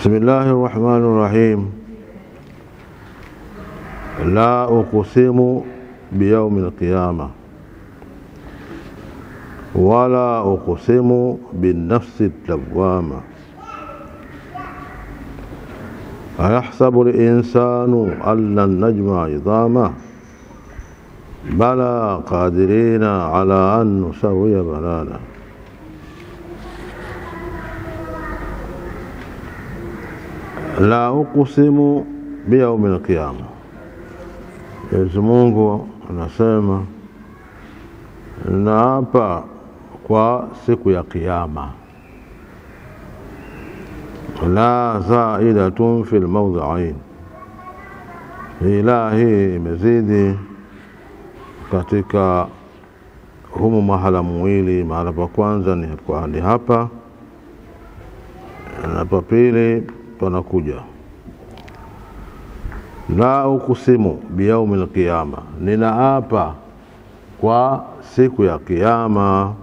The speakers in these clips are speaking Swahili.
بسم الله الرحمن الرحيم. لا أقسم بيوم القيامة ولا أقسم بالنفس اللوامة أيحسب الإنسان أن لن نجمع عظامه بلى قادرين على أن نسوي بنانه. La uqsimu biyaumil qiyama. Mwenyezi Mungu anasema naapa kwa siku ya kiyama. La zaidatun fil mawdhi'ain. Ilahi imezidi katika humu mahala mwili. Mahala pa kwanza ni hapa, na pa pili panakuja. La uqsimu biyaumil qiyama, ninaapa kwa siku ya kiyama.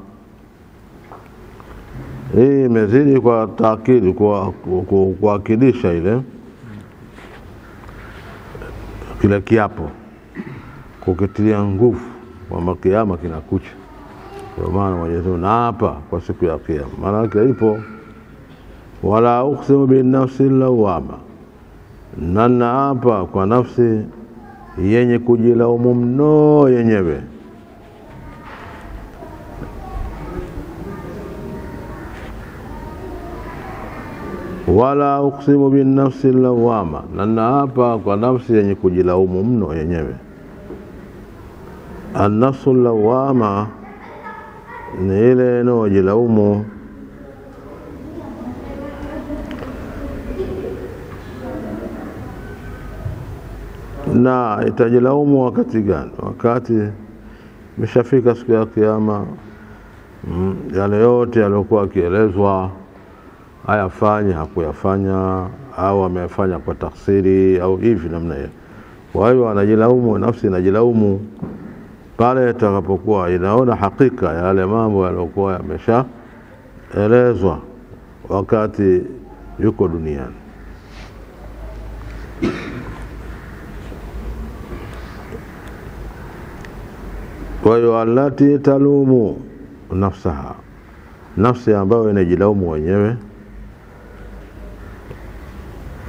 Hii imezidi kwa taakidi, kwa kuakidisha ile kile kiapo, kukitilia nguvu kwamba kiyama kinakuja. Kwa maana Mwenyezi Mungu naapa kwa siku ya kiyama. Maana yake ipo wala uqsimu bin nafsi lawama, na naapa kwa nafsi yenye kujilaumu mno yenyewe. Wala uqsimu bin nafsi lawama, na naapa kwa nafsi yenye kujilaumu mno yenyewe. An-nafsu lawama ni ile inayojilaumu na itajilaumu wakati gani? Wakati imeshafika siku ya kiyama, yale yote yaliokuwa akielezwa hayafanya, hakuyafanya, au amefanya kwa taksiri au hivi namna hiyo. Kwa hiyo anajilaumu, nafsi inajilaumu pale itakapokuwa inaona hakika ya yale mambo yaliokuwa yameshaelezwa wakati yuko duniani. Kwa hiyo allati talumu nafsaha, nafsi ambayo inajilaumu wenyewe.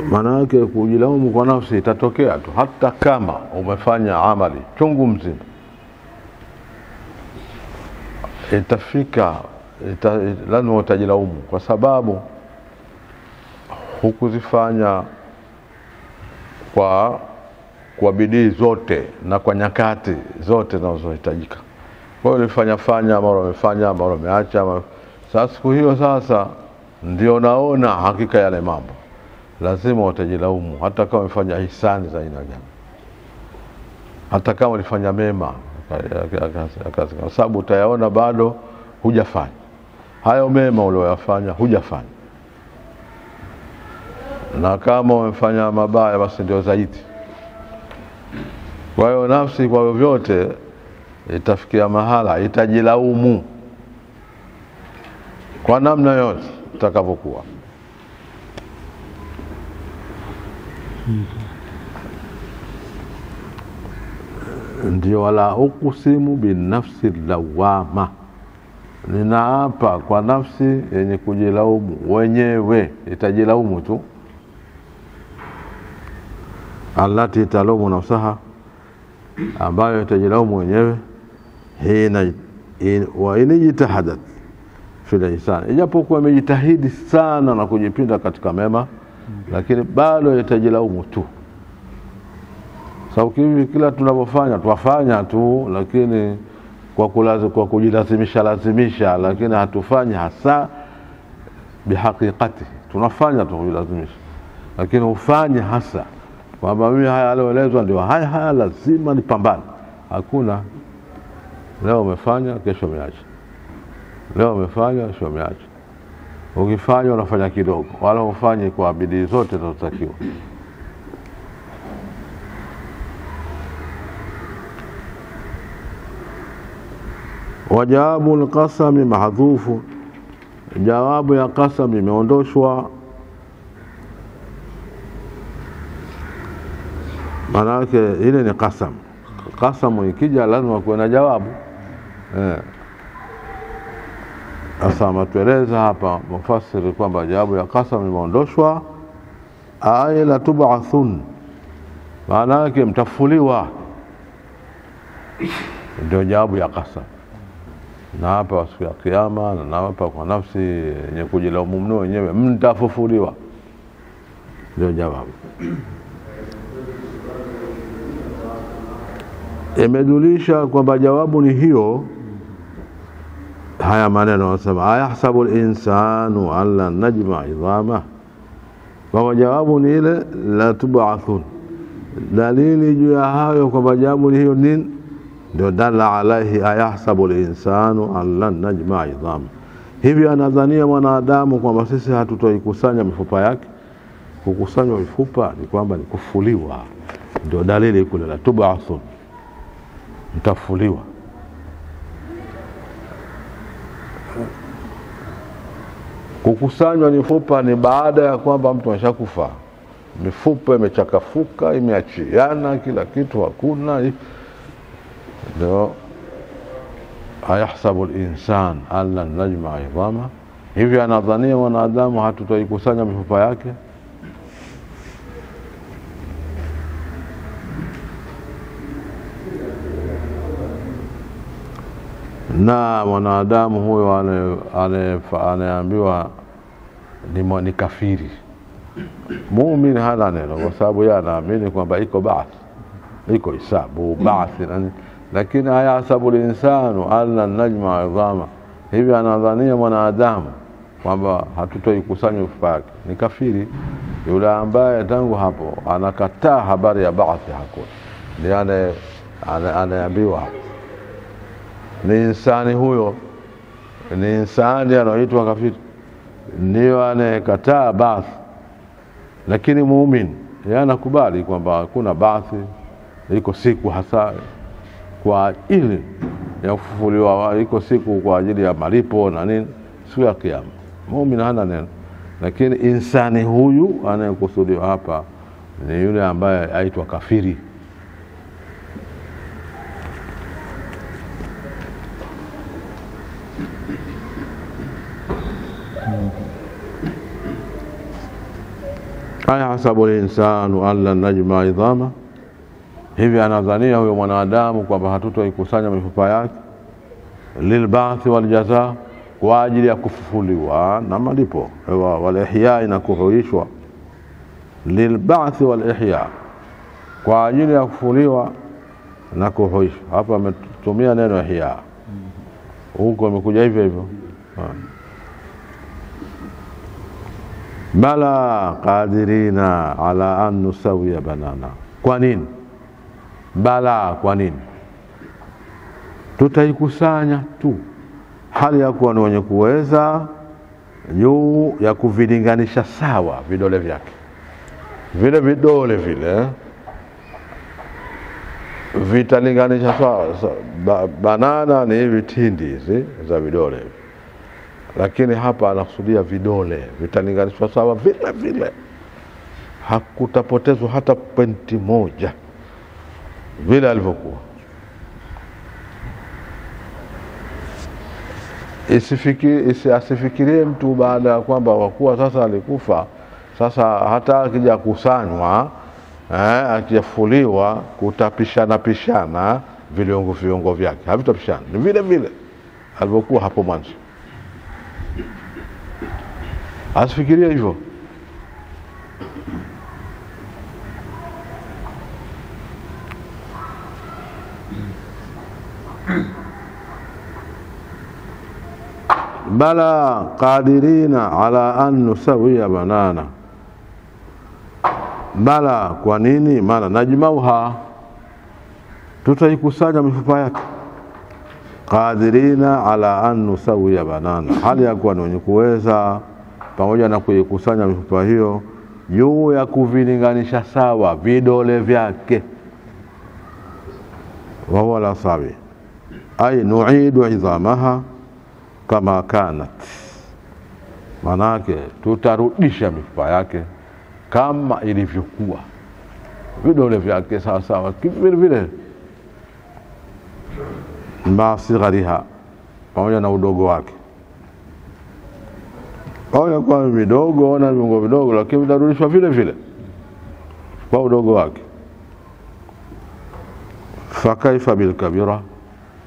Maana yake kujilaumu kwa nafsi itatokea tu hata kama umefanya amali chungu mzima. Itafika lazima utajilaumu kwa sababu hukuzifanya kwa bidii zote na kwa nyakati zote zinazohitajika. Kwa hiyo ulifanya mara umefanya, mara umeacha. Sasa siku hiyo sasa ndio naona hakika yale mambo. Lazima utajilaumu hata kama umefanya ihsani za aina gani, hata kama ulifanya mema, kwa sababu utayaona bado hujafanya hayo mema uliyofanya, hujafanya. Na kama umefanya mabaya basi ndio zaidi. Kwa hiyo nafsi kwa vyote itafikia mahala itajilaumu kwa namna yote itakapokuwa. Ndio wala uqsimu bin nafsi lawama, ninaapa kwa nafsi yenye kujilaumu wenyewe, itajilaumu tu. Allati talumu nafsaha, ambayo itajilaumu wenyewe. Hina wa inijtahadat fil ihsan, ijapokuwa imejitahidi sana na kujipinda katika mema, lakini bado itajilaumu tu. Sababu kila tunapofanya twafanya tu, lakini kwa kujilazimisha, lakini hatufanyi hasa bihaqiqati. Tunafanya tu kujilazimisha, lakini ufanye hasa kwamba mimi haya alioelezwa ndio haya lazima nipambane. Hakuna leo umefanya kesho umeacha, leo umefanya kesho umeacha. Ukifanya unafanya kidogo, wala ufanye kwa bidii zote zinazotakiwa. Wajawabu al-qasami mahdhufu, jawabu ya qasam imeondoshwa. maana yake ile ni qasam. Qasam ikija lazima kuwe na jawabu. Sasa matueleza hapa mufassiri kwamba jawabu ya qasam imeondoshwa, aya la tub'athun, maana yake mtafuliwa, ndio jawabu ya qasam. Na hapa siku ya kiyama, na hapa kwa nafsi yenye kujilaumu mno wenyewe, mtafufuliwa, ndio jawabu. Imejulisha kwamba jawabu ni hiyo. Haya maneno wanasema ayahsabu al-insanu an lan najma idhama, kwa jawabu ni ile la tub'athun. Dalili juu ya hayo kwamba jawabu ni hiyo nini? Ndio dalla alaihi ayahsabu al-insanu an lan najma idhama. Hivi anadhania mwanadamu kwamba sisi hatutoikusanya mifupa yake? Kukusanywa mifupa ni kwamba ni kufuliwa, ndio dalili kule la tub'athun, mtafuliwa. Kukusanywa mifupa ni baada ya kwamba mtu ameshakufa, mifupa imechakafuka, imeachiana, kila kitu hakuna. Ndio ayahsabu al-insan an lan najma idhama. Hivi anadhania mwanadamu hatutoikusanya mifupa yake? Na mwanadamu huyo anaambiwa ni kafiri. Muumini hana neno, kwa sababu yeye anaamini kwamba iko baath, iko hisabu baath, lakini ayasabu al-insanu an lan najma idhama. Hivi anadhania mwanadamu kwamba hatutoikusanya mifupa yake, ni kafiri. Yule ambaye tangu hapo anakataa habari ya baath hakuna, ndiye anaambiwa ni insani. Huyo ni insani anaitwa kafiri, ndio anayekataa baath. Lakini muumini yeye anakubali kwamba hakuna baath, iko siku hasa kwa ajili ya kufufuliwa, iko siku kwa ajili ya malipo na nini, siku ya kiyama. Muumini hana neno, lakini insani huyu anayekusudiwa hapa ni yule ambaye aitwa kafiri. Ayahasabu al-insanu an lan najma idhama. Hivi anadhania huyo mwanadamu kwamba hatutoikusanya mifupa yake, lilba'th wal jazaa, kwa ajili ya kufufuliwa na malipo, wal ihya, na kuhuishwa. Lilba'th wal ihya, kwa ajili ya kufufuliwa na kuhuishwa. Hapa ametumia neno ihya, huko imekuja hivyo hivyo. Bala qadirina ala an nusawiya banana. Kwa nini? Bala, kwa nini? Tutaikusanya tu, hali ya kuwa ni wenye kuweza juu ya kuvilinganisha sawa vidole vyake. Vile vidole vile vitalinganisha sawa. Banana ni hivi tindi hizi za vidole, lakini hapa anakusudia vidole vitalinganishwa sawa vile vile, hakutapotezwa hata penti moja vile alivyokuwa. Asifikirie mtu baada ya kwamba wakuwa sasa alikufa, sasa hata akija kusanywa akifuliwa kutapishana viungo vyake, havitapishana, ni vile vile alivyokuwa hapo mwanzo. Asifikirie hivyo. Bala qadirina ala an nusawiya banana. Bala, kwa nini? Maana najmauha, tutaikusanya mifupa yake. Qadirina ala an nusawiya banana, hali ya kuwa ni wenye kuweza pamoja na kuikusanya mifupa hiyo juu ya kuvilinganisha sawa vidole vyake. Wa huwa la sawi ay nu'idu idhamaha kama kanat, manake tutarudisha mifupa yake kama ilivyokuwa. vidole vyake sawa sawa vile vile, ma sighariha, pamoja na udogo wake. Pamoja kwa vidogo na viungo vidogo, lakini vitarudishwa vile vile kwa udogo wake. Fakaifa bil kabira,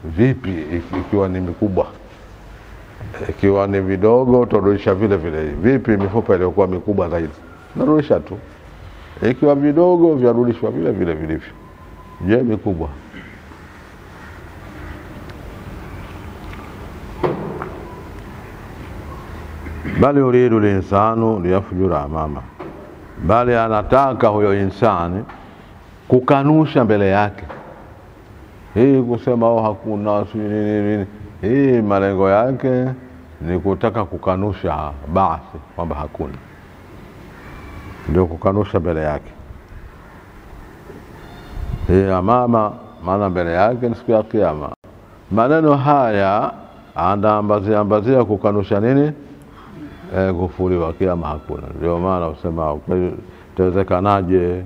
vipi ikiwa ni mikubwa? Ikiwa ni vidogo utarudisha vile vile. Vipi mifupa iliyokuwa mikubwa zaidi? Narudisha tu. Ikiwa vidogo vyarudishwa vile vile vilivyo. Je, mikubwa? Bali yuridu linsanu liyafjura amama, bali anataka huyo insani kukanusha mbele yake. Hii kusema hakuna nini, hii malengo yake ni kutaka kukanusha baathi, kwamba hakuna, ndio kukanusha mbele yake. Hii amama maana mbele yake ni siku ya kiyama. Maneno haya anaambazia kukanusha nini? Kufufuliwa kiyama hakuna. Ndio maana usema itawezekanaje?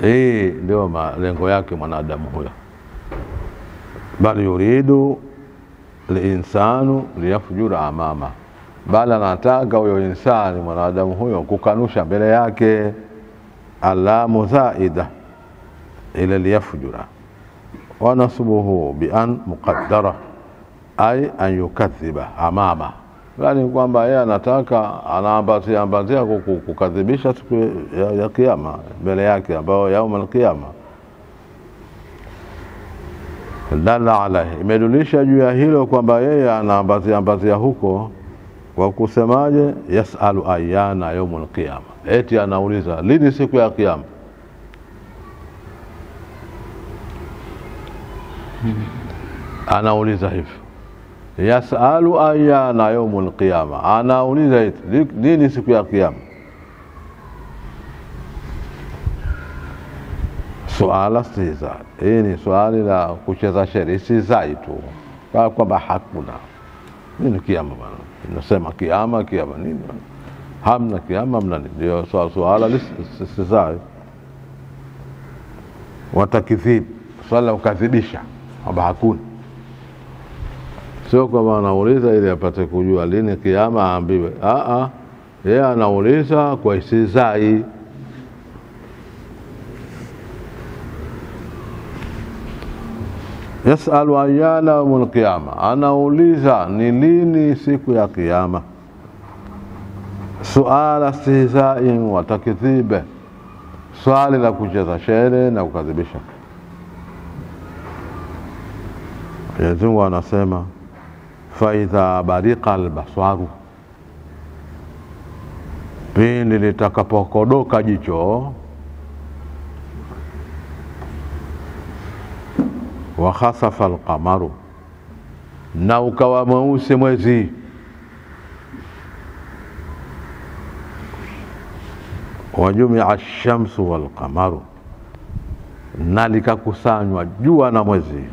Hii ndio malengo yake mwanadamu huyo. Bali yuridu linsanu liyafjura amama, bali anataka huyo insani mwanadamu huyo kukanusha mbele yake. Alamu zaida ila liyafjura wa nasbuhu bi an muqaddara ay an yukathiba amama, yani kwamba yeye anataka anaambazia kukadhibisha siku ya kiyama mbele yake, ambao yaumul qiyama. Dalla alaihi, imedulisha juu ya hilo kwamba yeye anaambazia huko kwa kusemaje? Yasalu ayana yaumul qiyama, eti anauliza lini siku ya kiyama. Anauliza hivyo, yasalu ayana yaumul qiyama, anauliza eti lini siku ya kiyama. Suala siza, hii ni swali la kucheza shere, si zaitu kwamba hakuna nini kiyama bwana. Nasema kiyama nini? Hamna kiyama, hamna nini. Ndio swala lisizai. Watakidhib, swala ukadhibisha kwamba hakuna. Sio kwamba anauliza ili apate kujua lini kiyama aambiwe. Yeye anauliza kwa isizai. Yasalu ayyana yaumul qiyama, anauliza ni lini siku ya kiyama. Suala istihza'in wa takdhib, swali la kucheza shere na kukadhibisha. Mwenyezi Mungu anasema fa idha bariqa albasaru, pindi litakapokodoka jicho, wa khasafa alqamaru, na ukawa mweusi mwezi, wa jumia ash-shamsu wal qamaru, na likakusanywa jua na mwezi.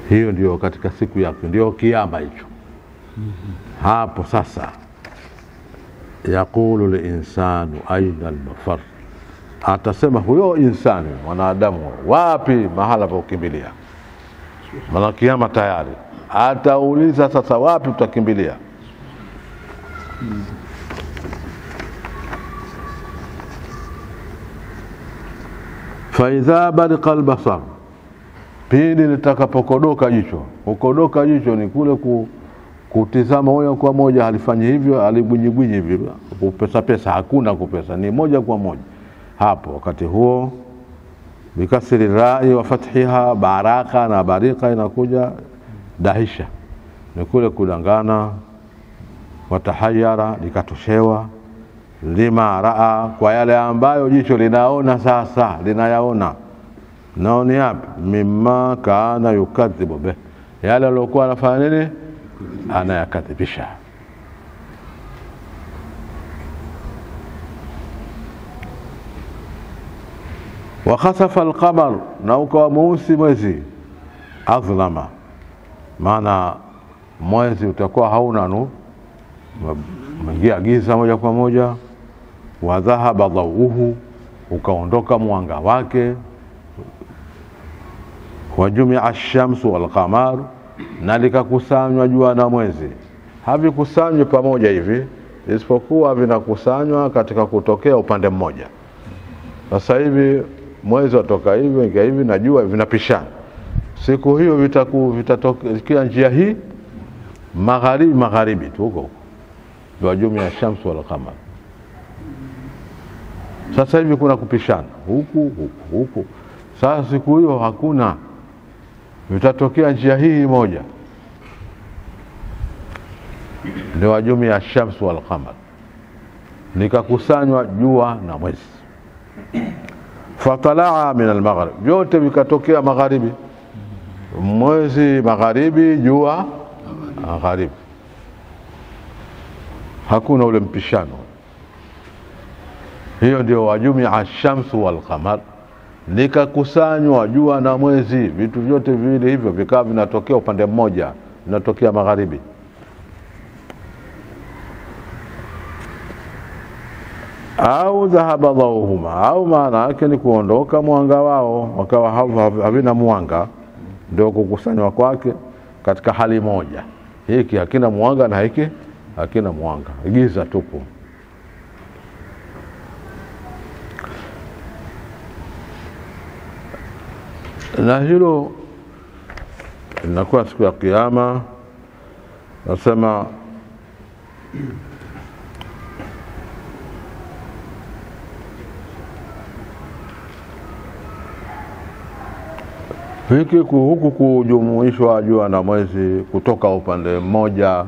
Hiyo ndio katika siku yake, ndio kiyama hicho. Hapo sasa yaqulu linsanu aina al-mafar, atasema huyo insani mwanadamu, wapi mahala pa kukimbilia? Maana kiyama tayari. Atauliza sasa, wapi tutakimbilia? Fa idha bariqa al-basar, pindi litakapokodoka jicho. Kukodoka jicho ni kule kutizama moja kwa moja, halifanyi hivyo, alibwinyibwinyi hivyo, kupesa hakuna kupesa, ni moja kwa moja. Hapo wakati huo bikasri rai wa fathiha, baraka na barika inakuja dahisha, ni kule kudangana. Watahayara, likatoshewa. Lima raa, kwa yale ambayo jicho linaona sasa, linayaona. Naoni yapi? Mimma kana yukadhibu be, yale aliyokuwa anafanya nini? Anayakadhibisha. Wa khasafa alqamar, na ukawa mweusi mwezi. Adhlama, maana mwezi utakuwa hauna nuru, umeingia giza moja kwa moja. Wa dhahaba dhauhu, ukaondoka mwanga wake. Wa jumia ash-shamsu wal qamar, na likakusanywa jua na mwezi. Havikusanywi pamoja hivi, isipokuwa vinakusanywa katika kutokea upande mmoja. Sasa hivi mwezi utoka hivi ingia hivi na jua vinapishana. Siku hiyo vitatokea njia hii magharibi tu huko. Ndio jumia ash-shamsu wal qamar. Sasa hivi kuna kupishana huku. Sasa siku hiyo hakuna, vitatokea njia hii moja. Ndio jumia ash-shamsu wal qamar, nikakusanywa jua na mwezi. Fatalaa min al-maghrib, vyote vikatokea magharibi. Mwezi magharibi, jua magharibi, hakuna ule mpishano. Hiyo ndio wajumia ash-shamsu wal qamar, nikakusanywa jua na mwezi. Vitu vyote viwili hivyo vikawa vinatokea upande mmoja, vinatokea magharibi. Au dhahaba dhauhuma, au maana yake ni kuondoka mwanga wao, wakawa havina mwanga. Ndio kukusanywa kwake katika hali moja. Hiki hakina mwanga na hiki hakina mwanga, giza tupu. Na hilo linakuwa siku ya kiyama. Nasema hiki huku kujumuishwa jua na mwezi kutoka upande mmoja,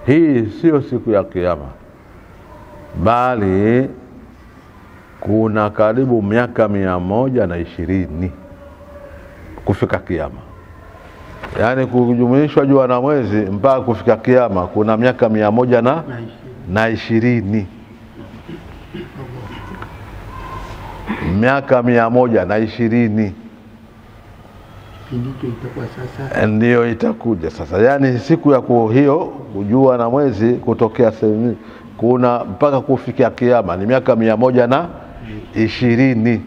hii sio siku ya kiyama, bali kuna karibu miaka 120 kufika kiyama. Yani kujumuishwa jua na mwezi mpaka kufika kiyama kuna miaka 120. Miaka 120 ndio itakuja sasa. Yani siku ya hiyo kujua na mwezi kutokea sehemu kuna mpaka kufikia kiyama ni miaka 120.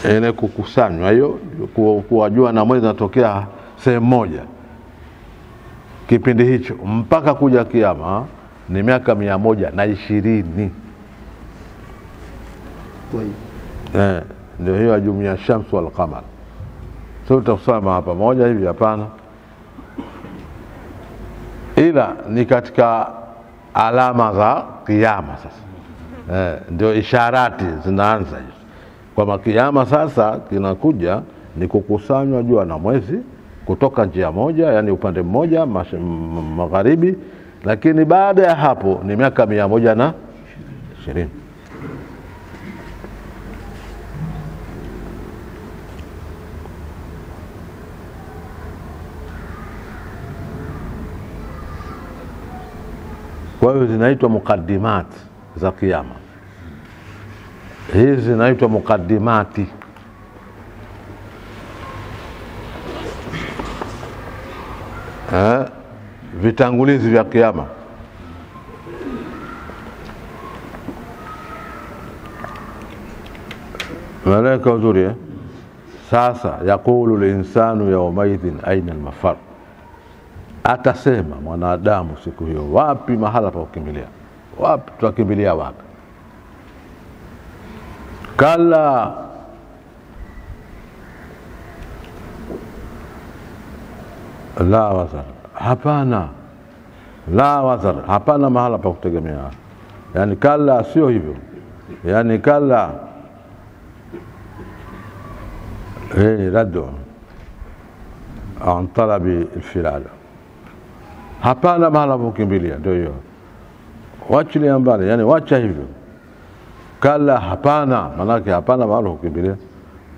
Ile kukusanywa hiyo kuwajua na mwezi natokea sehemu moja, kipindi hicho mpaka kuja kiyama ni miaka 120. Ndio hiyo jumia ash-shamsu wal qamar. Sio tutasema hapa moja hivi, hapana, ila ni katika alama za kiyama. Sasa ndio isharati zinaanza hizo kwa kiyama. Sasa kinakuja ni kukusanywa jua na mwezi kutoka njia moja, yani upande mmoja magharibi, lakini baada ya hapo ni miaka 120. Kwa hiyo zinaitwa mukaddimat za kiyama. Hizi zinaitwa mukaddimati. Vitangulizi vya kiyama. Malaika uzuri Sasa yakulu linsanu yawmaidhin aina almafar, atasema mwanadamu siku hiyo, wapi mahala pa kukimbilia, wapi tutakimbilia wapi? Kala la wazar, hapana, la wazar, hapana mahala pa kutegemea. Yani kala sio hivyo, yani kala radu an talabi alfilal, hapana mahala pa kukimbilia. Ndio hiyo, wachilia mbali, yani wacha hivyo. Kala hapana, manake hapana mahala pa kukimbilia.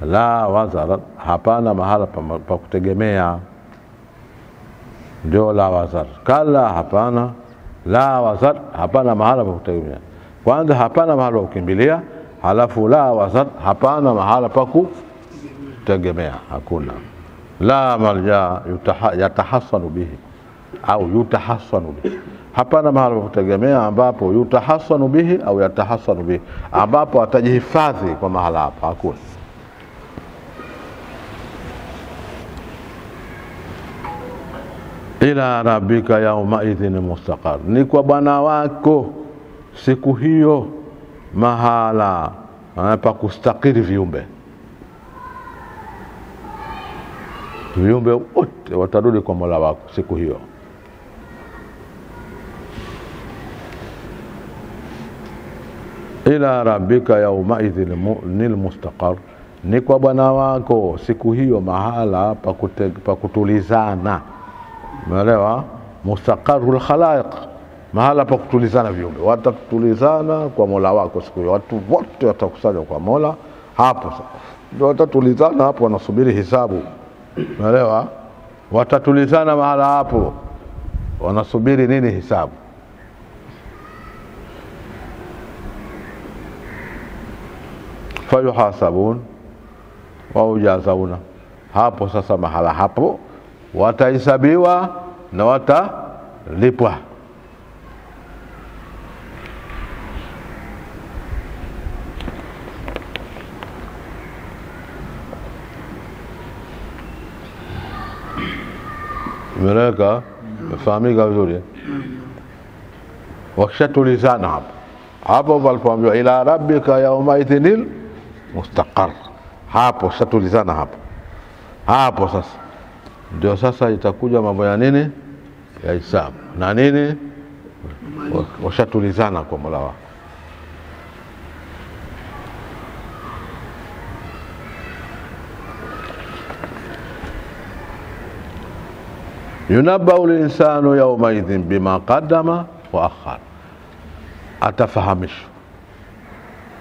La wazar, hapana mahala pa kutegemea. Ndio la wazar. Kala hapana, la wazar, hapana mahala pa kutegemea. Kwanza hapana mahala pa kukimbilia, halafu la wazar, hapana mahala pa kutegemea, hakuna. La malja yatahassanu bihi au yutahassanu bihi, hapana mahali pa kutegemea ambapo yutahassanu bihi au yatahassanu bihi, ambapo atajihifadhi kwa mahala hapa, hakuna. Ila rabbika yawma idhin mustaqar, ni kwa Bwana wako siku hiyo mahala pa kustakiri viumbe. Viumbe wote watarudi kwa Mola wako siku hiyo. Ila rabbika yawma idhin mustaqar, ni kwa Bwana wako siku hiyo mahala pa kutulizana. Umeelewa? Mustaqarrul khalaiq, mahala pa kutulizana viumbe. Watatulizana kwa Mola wako siku hiyo. Watu wote watakusanywa kwa Mola hapo sasa. Ndio watatulizana hapo, wanasubiri hisabu. Umeelewa? Watatulizana mahala hapo, wanasubiri nini? Hisabu. Fayuhasabun wa ujazawna, hapo sasa mahala hapo watahesabiwa na watalipwa. Meleka fahamika vizuri. Wakishatulizana hapo walipoambiwa ila rabbika yawma idhinil mustaqar, hapo shatulizana hapo sasa ndio sasa itakuja mambo ya nini, ya hisabu na nini. Washatulizana kwa Mola wao. Yunabbau linsanu yawma idhin bima qaddama wa akhar, atafahamishwa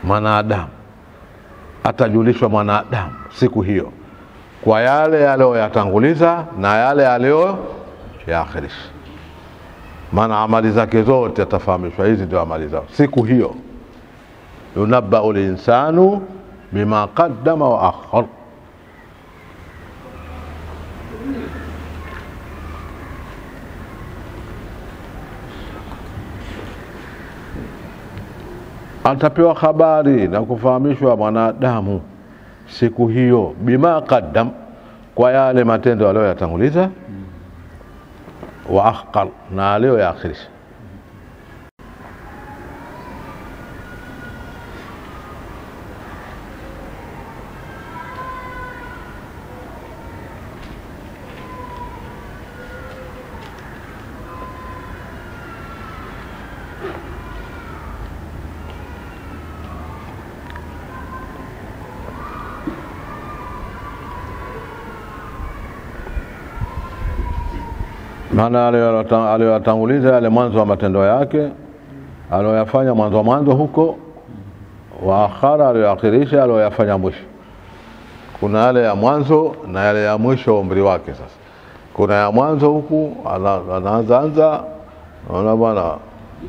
mwanadamu, atajulishwa mwanadamu siku hiyo kwa yale aliyoyatanguliza na yale aliyoyaakhirisha. Maana amali zake zote atafahamishwa, hizi ndio amali zao siku hiyo. Yunabbau linsanu bima qaddama wa akhar, atapewa habari na kufahamishwa mwanadamu siku hiyo bima qaddam, kwa yale matendo aliyoyatanguliza, wa akhar, na aliyoyaakhirisha. Maana aliyoyatanguliza yale mwanzo wa matendo yake aliyoyafanya mwanzo huko, wa akhara aliyoakhirisha aliyoyafanya mwisho. Kuna yale ya mwanzo na yale ya mwisho umri wake. Sasa kuna ya mwanzo huku anaanza ona bwana,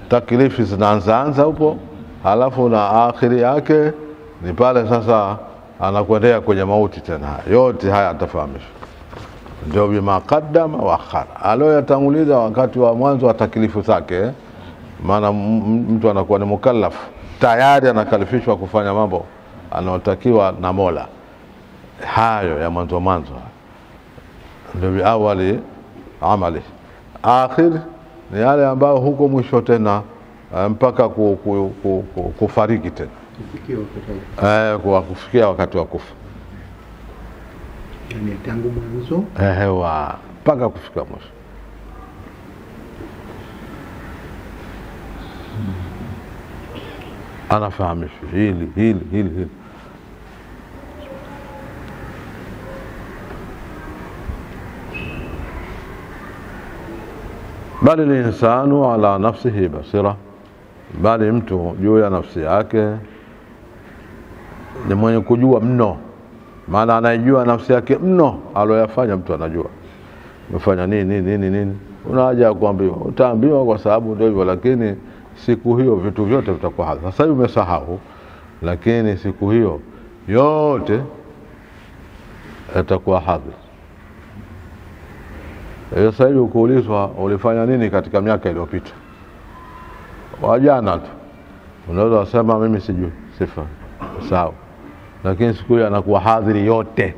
taklifi zinaanza huko, halafu na akhiri yake ni pale sasa anakwendea kwenye mauti tena. Yote haya atafahamishwa. Ndio bima qaddama wa akhar, aliyoyatanguliza wakati wa mwanzo wa taklifu zake. Maana mtu anakuwa ni mukallaf, tayari anakalifishwa kufanya mambo anayotakiwa na Mola. Hayo ya mwanzo ndio awali amali. Akhir ni yale ambao huko mwisho tena mpaka kufariki tena, kufikia wakati wa kufa. Yani tangu mwanzo mpaka kufika mwisho. Anafahamishwa hili. Bali linsanu ala nafsihi basira, bali mtu juu ya nafsi yake ni mwenye kujua mno. Maana anajua nafsi yake mno, aloyafanya mtu anajua umefanya nini. Una haja ya kuambiwa, utaambiwa kwa sababu ndio hivyo, lakini siku hiyo vitu vyote vitakuwa hadhi. Sasa hivi umesahau, lakini siku hiyo yote atakuwa hadhir. Sasa hivi ukiulizwa ulifanya nini katika miaka iliyopita, wajana tu unaweza kusema mimi sijui, sifa sawa, lakini siku ile anakuwa hadhiri yote.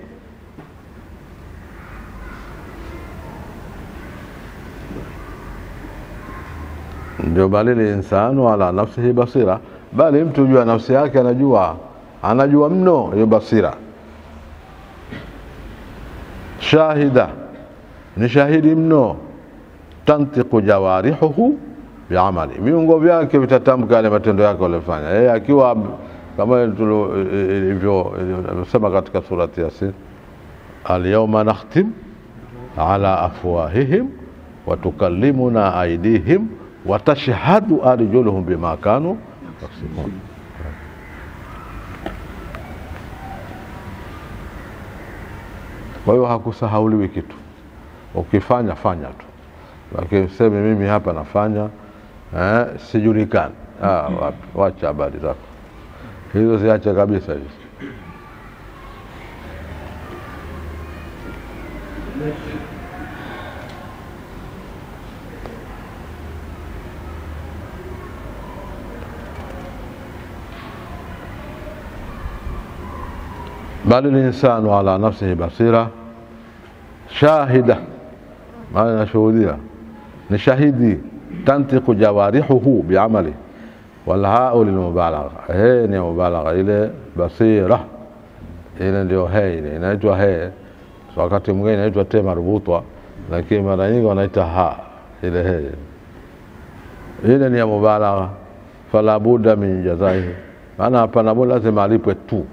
Ndio bali insanu ala nafsihi basira, bali mtu jua nafsi yake anajua mno, hiyo basira. Shahida ni shahidi mno, tantiqu jawarihuhu bi'amali, viungo vyake vitatamka yale matendo yake aliyofanya yeye, akiwa kama ilivyo sema katika surati Yasin, al-yawma nakhtim ala afwahihim wa tukallimuna aydihim wa tashhadu arjuluhum bima kanu yaksibun. Kwa hiyo hakusahauliwi kitu, ukifanya fanya tu, lakini useme mimi hapa nafanya sijulikani, wacha habari zako hizo, ziache kabisa hizo. Bali insanu ala nafsihi basira shahida, maana nashuhudia ni shahidi, tantiqu jawarihuhu bi'amali, wal ha'u lil mubalagha, ni mubalagha ile basira ile ndio ile inaitwa wakati mwingine inaitwa ta marbutwa, lakini mara nyingi wanaita ha ile ile ni mubalagha. Fala budda min jazaihi, maana hapana bora lazima alipwe tu.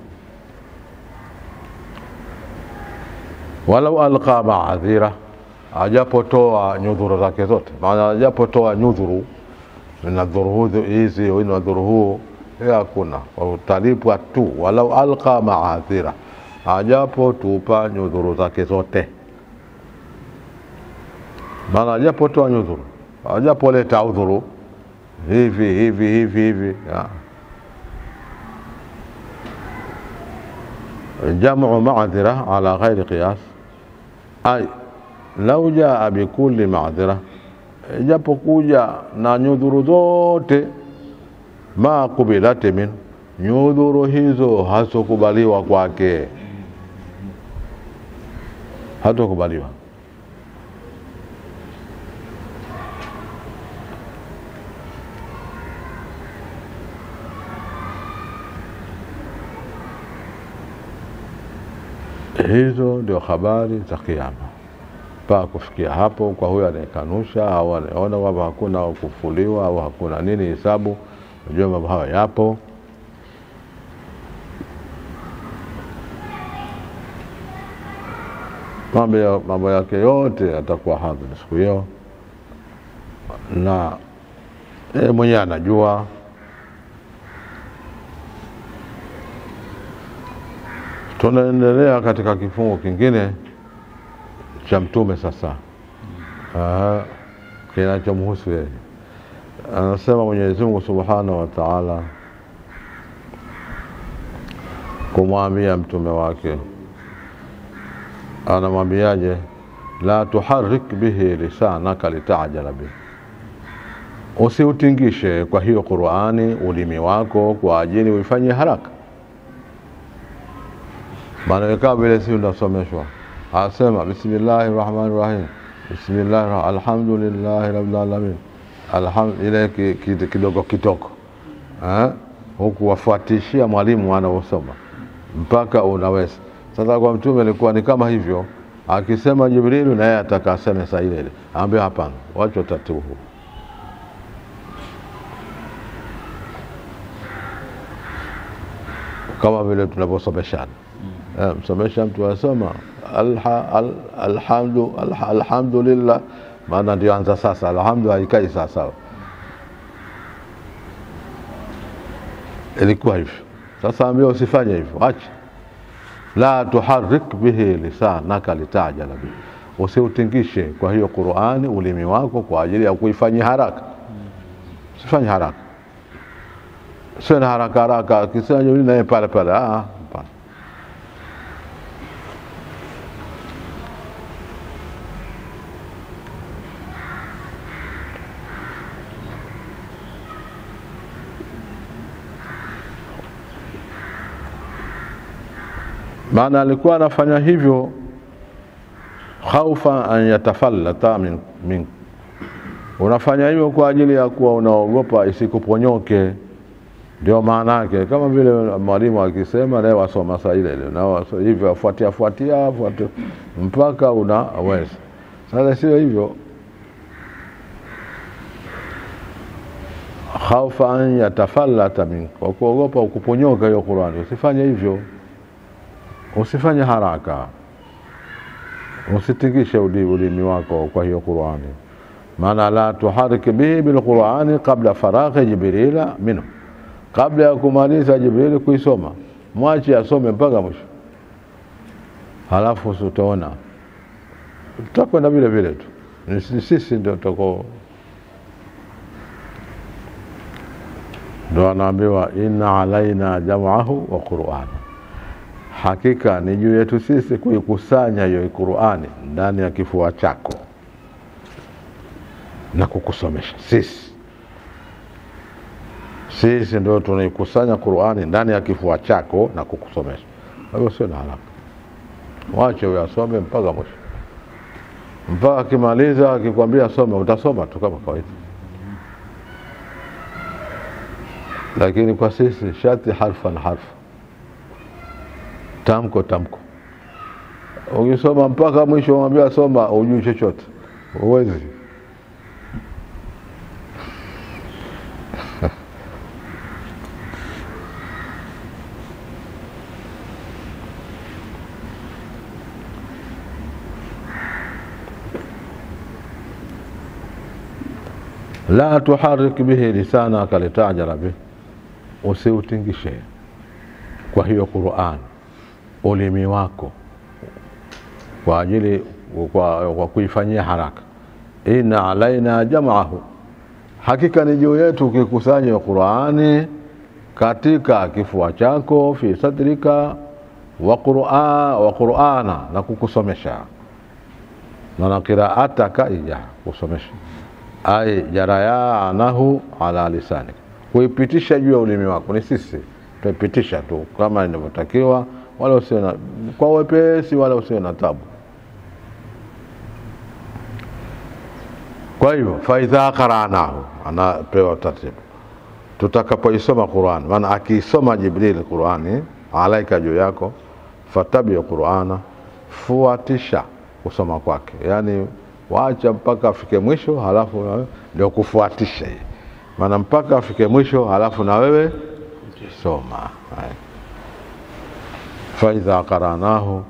Walau alqa ma'adhira, ajapotoa nyudhuru zake zote, maana ajapotoa nyudhuru na dhuruhu hizi na dhuruhu hakuna, utalipwa tu. Walau alqa ma'adhira, ajapotupa nyudhuru zake zote, maana ajapotoa nyudhuru, ajapoleta udhuru hivi jamu ma'adhira ala ghairi qiyas, ay lau jaa bikulli ma'adhira, japokuja na nyudhuru zote, ma kubilati min, nyudhuru hizo hasokubaliwa kwake, hatokubaliwa. Hizo ndio habari za kiyama. Pa kufikia hapo, kwa huyo anayekanusha au anaona kwamba hakuna kufuliwa au hakuna nini hisabu, unajua mambo haya yapo. Mambo yake yote yatakuwa hadhir siku hiyo, na mwenyewe anajua. Tunaendelea katika kifungo kingine cha mtume sasa, kinachomhusu yeye. Anasema Mwenyezi Mungu Subhanahu wa Ta'ala kumwambia mtume wake, anamwambiaje? La tuharrik bihi lisanaka litajala bihi, usiutingishe kwa hiyo Qur'ani ulimi wako kwa ajili uifanye haraka. Maana kama vile si unasomeshwa, asema bismillahirrahmanirrahim, alhamdulillahi rabbil alamin, ile kidogo kitoko, huku wafuatishia mwalimu anaosoma mpaka unaweza. Sasa kwa mtume alikuwa ni kama hivyo, akisema Jibril na yeye atakasema saa ile, aambie hapana, wacha tatuhu. Kama vile tunaposomeshana, msomesha mtu asoma alhamdulillah, maana ndio anza sasa, alhamdu haikai sasa. Ilikuwa hivyo. Sasa ambia usifanye hivyo, acha. La tuharrik bihi lisanaka litajala bihi, usiutingishe kwa hiyo Qur'ani ulimi wako kwa ajili ya kuifanyia haraka. Usifanye haraka, sio haraka kisanya yule naye pale. maana alikuwa anafanya hivyo khaufa an yatafallata min unafanya hivyo kwa ajili ya kuwa unaogopa isikuponyoke. Ndio maana yake, kama vile mwalimu akisema leo wasoma saa ile na hivyo afuatia mpaka unaweza. Sasa sio hivyo. Khaufa an yatafallata min, kwa kuogopa ukuponyoka hiyo Qur'ani. Usifanye hivyo, usifanye haraka, usitingishe ulimi wako kwa hiyo Qur'ani. Maana la tuharik bihi bil Qur'ani qabla faraghi Jibril minhu, kabla ya kumaliza Jibril kuisoma, mwache asome mpaka mwisho, halafu utaona tutakwenda vile vile tu. Sisi ndio tuko ndo anaambiwa inna alaina jam'ahu wa Qur'ana, hakika ni juu yetu sisi kuikusanya hiyo Qur'ani ndani ya kifua chako na kukusomesha. Sisi ndio tunaikusanya Qur'ani ndani ya kifua chako na kukusomesha. Kwa hiyo sio haraka, waache uyasome mpaka mwisho, mpaka akimaliza akikwambia soma utasoma tu kama kawaida. Lakini kwa sisi shati harfan harf, tamko. Ukisoma mpaka mwisho mwambia soma, hujui chochote, huwezi. La tuharik bihi lisanaka litajala bihi, usiutingishe kwa hiyo Qur'an ulimi wako kwa ajili kwa kuifanyia haraka. Inna alaina jam'ahu, hakika ni juu yetu kukusanya Qur'ani katika kifua chako, fi sadrika wa Qur'ana, na kukusomesha na qira'ataka iya kusomesha, ay jarayanahu ala lisanika, kuipitisha juu ya ulimi wako. Ni sisi tuipitisha tu kama inavyotakiwa, wala usiwe na kwa wepesi, wala usiwe na tabu. Kwa hivyo fa idha qara'nahu, anapewa taratibu tutakapoisoma Qur'an. Maana akisoma Jibril Qur'ani alaika juu yako, fatabi Qur'ana, fuatisha kusoma kwake, yani waacha mpaka afike mwisho, halafu ndio kufuatisha. Maana mpaka afike mwisho halafu na wewe soma. Fa idha qara'nahu,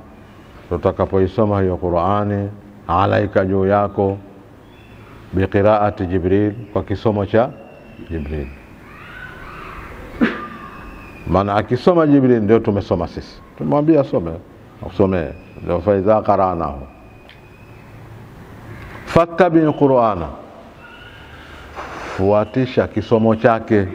tutakapoisoma hiyo Qur'ani alaika juu yako, biqira'ati Jibril, kwa kisomo cha Jibril. Maana akisoma Jibril ndio tumesoma sisi, tumwambia asome, ndio fa idha qara'nahu fattabi Qur'ana, fuatisha kisomo chake.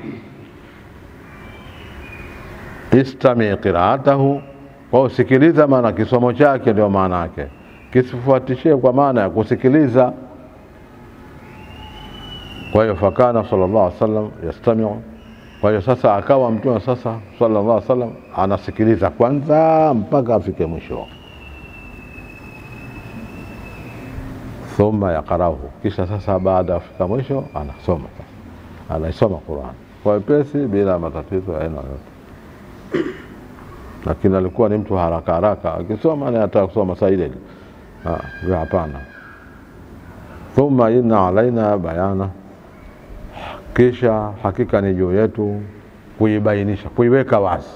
Istami qira'atahu, kwa usikiliza, maana kisomo chake ndio maana yake, kisifuatishie kwa maana ya kusikiliza. Kwa hiyo fakana sallallahu alaihi wasallam yastami'u, kwa hiyo sasa akawa mtume sasa sallallahu alaihi wasallam anasikiliza kwanza mpaka afike mwisho, thumma yaqra'uhu, kisha sasa baada afika mwisho anaisoma Qur'an kwa wepesi bila matatizo aina yote. Lakini alikuwa ni mtu haraka akisoma, na hata kusoma saa ile hapana. Thumma inna alaina bayana, kisha hakika ni juu yetu kuibainisha, kuiweka wazi,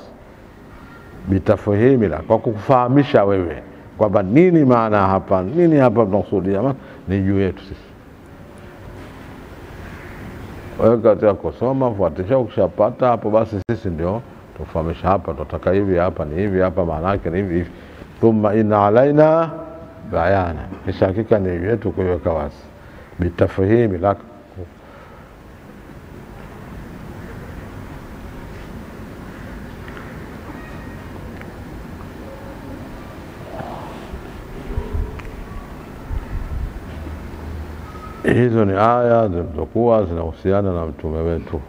bitafhimila, kwa kukufahamisha wewe kwamba nini maana hapa, nini hapa tunakusudia, ni juu yetu sisi. Wewe katika kusoma fuatisha, ukishapata hapo basi sisi ndio tufahamisha, hapa tutaka hivi, hapa ni hivi, hapa maana yake ni hivi. Thumma inna alaina bayana, kisha hakika ni juu yetu kuiweka wazi, bitafhimila, hizo ni aya zilizokuwa zinahusiana na mtume wetu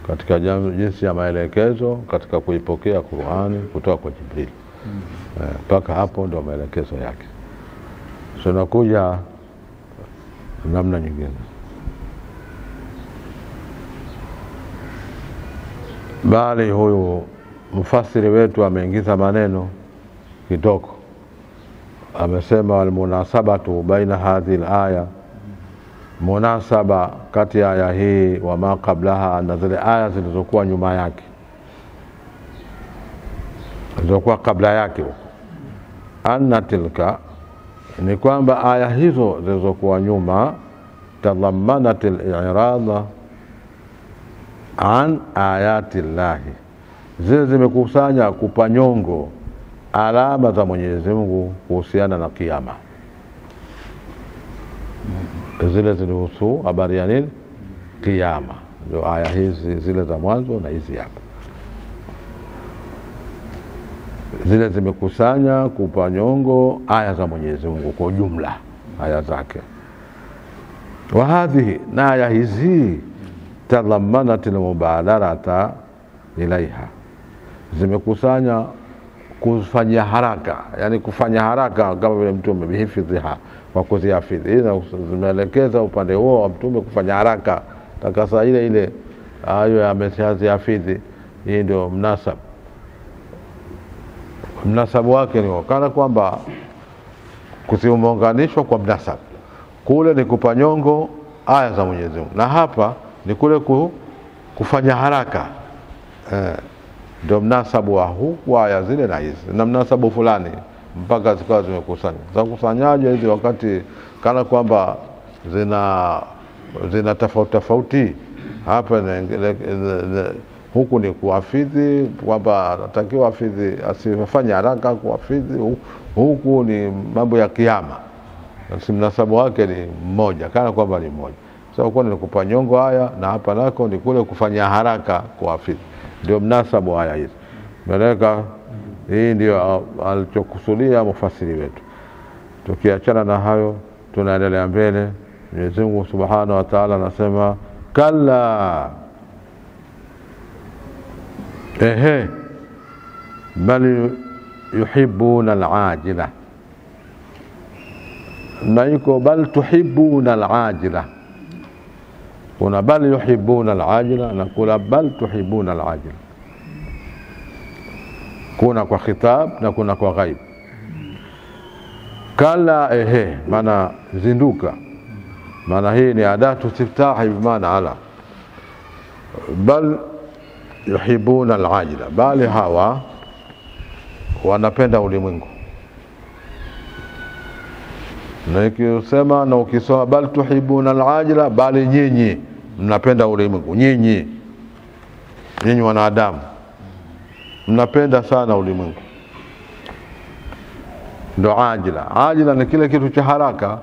katika jinsi ya maelekezo katika kuipokea Qur'ani kutoka kwa Jibril. Mpaka hapo ndo maelekezo yake. Tunakuja namna nyingine. Bali huyu mfasiri wetu ameingiza maneno kidogo. Amesema wal munasabatu baina hadhihi al-aya, munasaba kati ya aya hii wa ma qablaha, na zile aya zilizokuwa nyuma yake, zilizokuwa kabla yake. Anna tilka, ni kwamba aya hizo zilizokuwa nyuma, tadhammanat al-i'rada an ayati llahi, zile zimekusanya kupanyongo alama za Mwenyezi Mungu kuhusiana na kiyama. Zile zilihusu habari ya nini? Kiyama. Ndio aya hizi zile za mwanzo na hizi hapa. Zile zimekusanya kupanyongo aya za Mwenyezi Mungu kwa jumla, aya zake. Wa hadhihi, na aya hizi tadhammanat al-mubadarata ilaiha, zimekusanya kufanya haraka, yani kufanya haraka kama vile mtume bihifadhiha, wa kuzihifadhi. Hizo zimeelekeza upande huo wa mtume kufanya haraka takasa ile ile ayo ameshazihifadhi. Hii ndio mnasabu wake, ni kana kwamba kusiunganishwa kwa mnasab. Kule ni kupanyongo aya za Mwenyezi Mungu, na hapa ni kule kufanya haraka. Ndio mnasabu wa huku aya zile na hizi, na mnasabu fulani mpaka zikawa zimekusanya. Za kusanyaje hizi wakati kana kwamba zina tofauti hapa huku ni kuafidhi kwamba anatakiwa afidhi, asifanye haraka kuafidhi. Huku ni mambo ya kiyama, na mnasabu wake ni mmoja, kana kwamba ni mmoja. Sasa kwa ni kupanyongo haya, na hapa nako ni kule kufanya haraka kuafidhi. Ndio mnasabu haya hizi. Meleka hii ndio alichokusudia mufasiri wetu. Tukiachana na hayo, tunaendelea mbele. Mwenyezi Mungu Subhanahu wa Ta'ala anasema kalla, bal yuhibbuna al-ajila, na iko bal tuhibbuna al-ajila. Kuna bal yuhibbuna al-ajila na kuna bal tuhibbuna al-ajila. Kuna kwa khitab na kuna kwa ghaib. Kala maana zinduka, maana hii ni adatu istiftahi bimaana ala. Bal yuhibbuna al-ajila, bali hawa wanapenda ulimwengu. Na ikisema na ukisoma bal tuhibuna al-ajila, bali nyinyi mnapenda ulimwengu. Nyinyi wanadamu mnapenda sana ulimwengu. Ndio ajila. Ajila ni kile kitu cha haraka.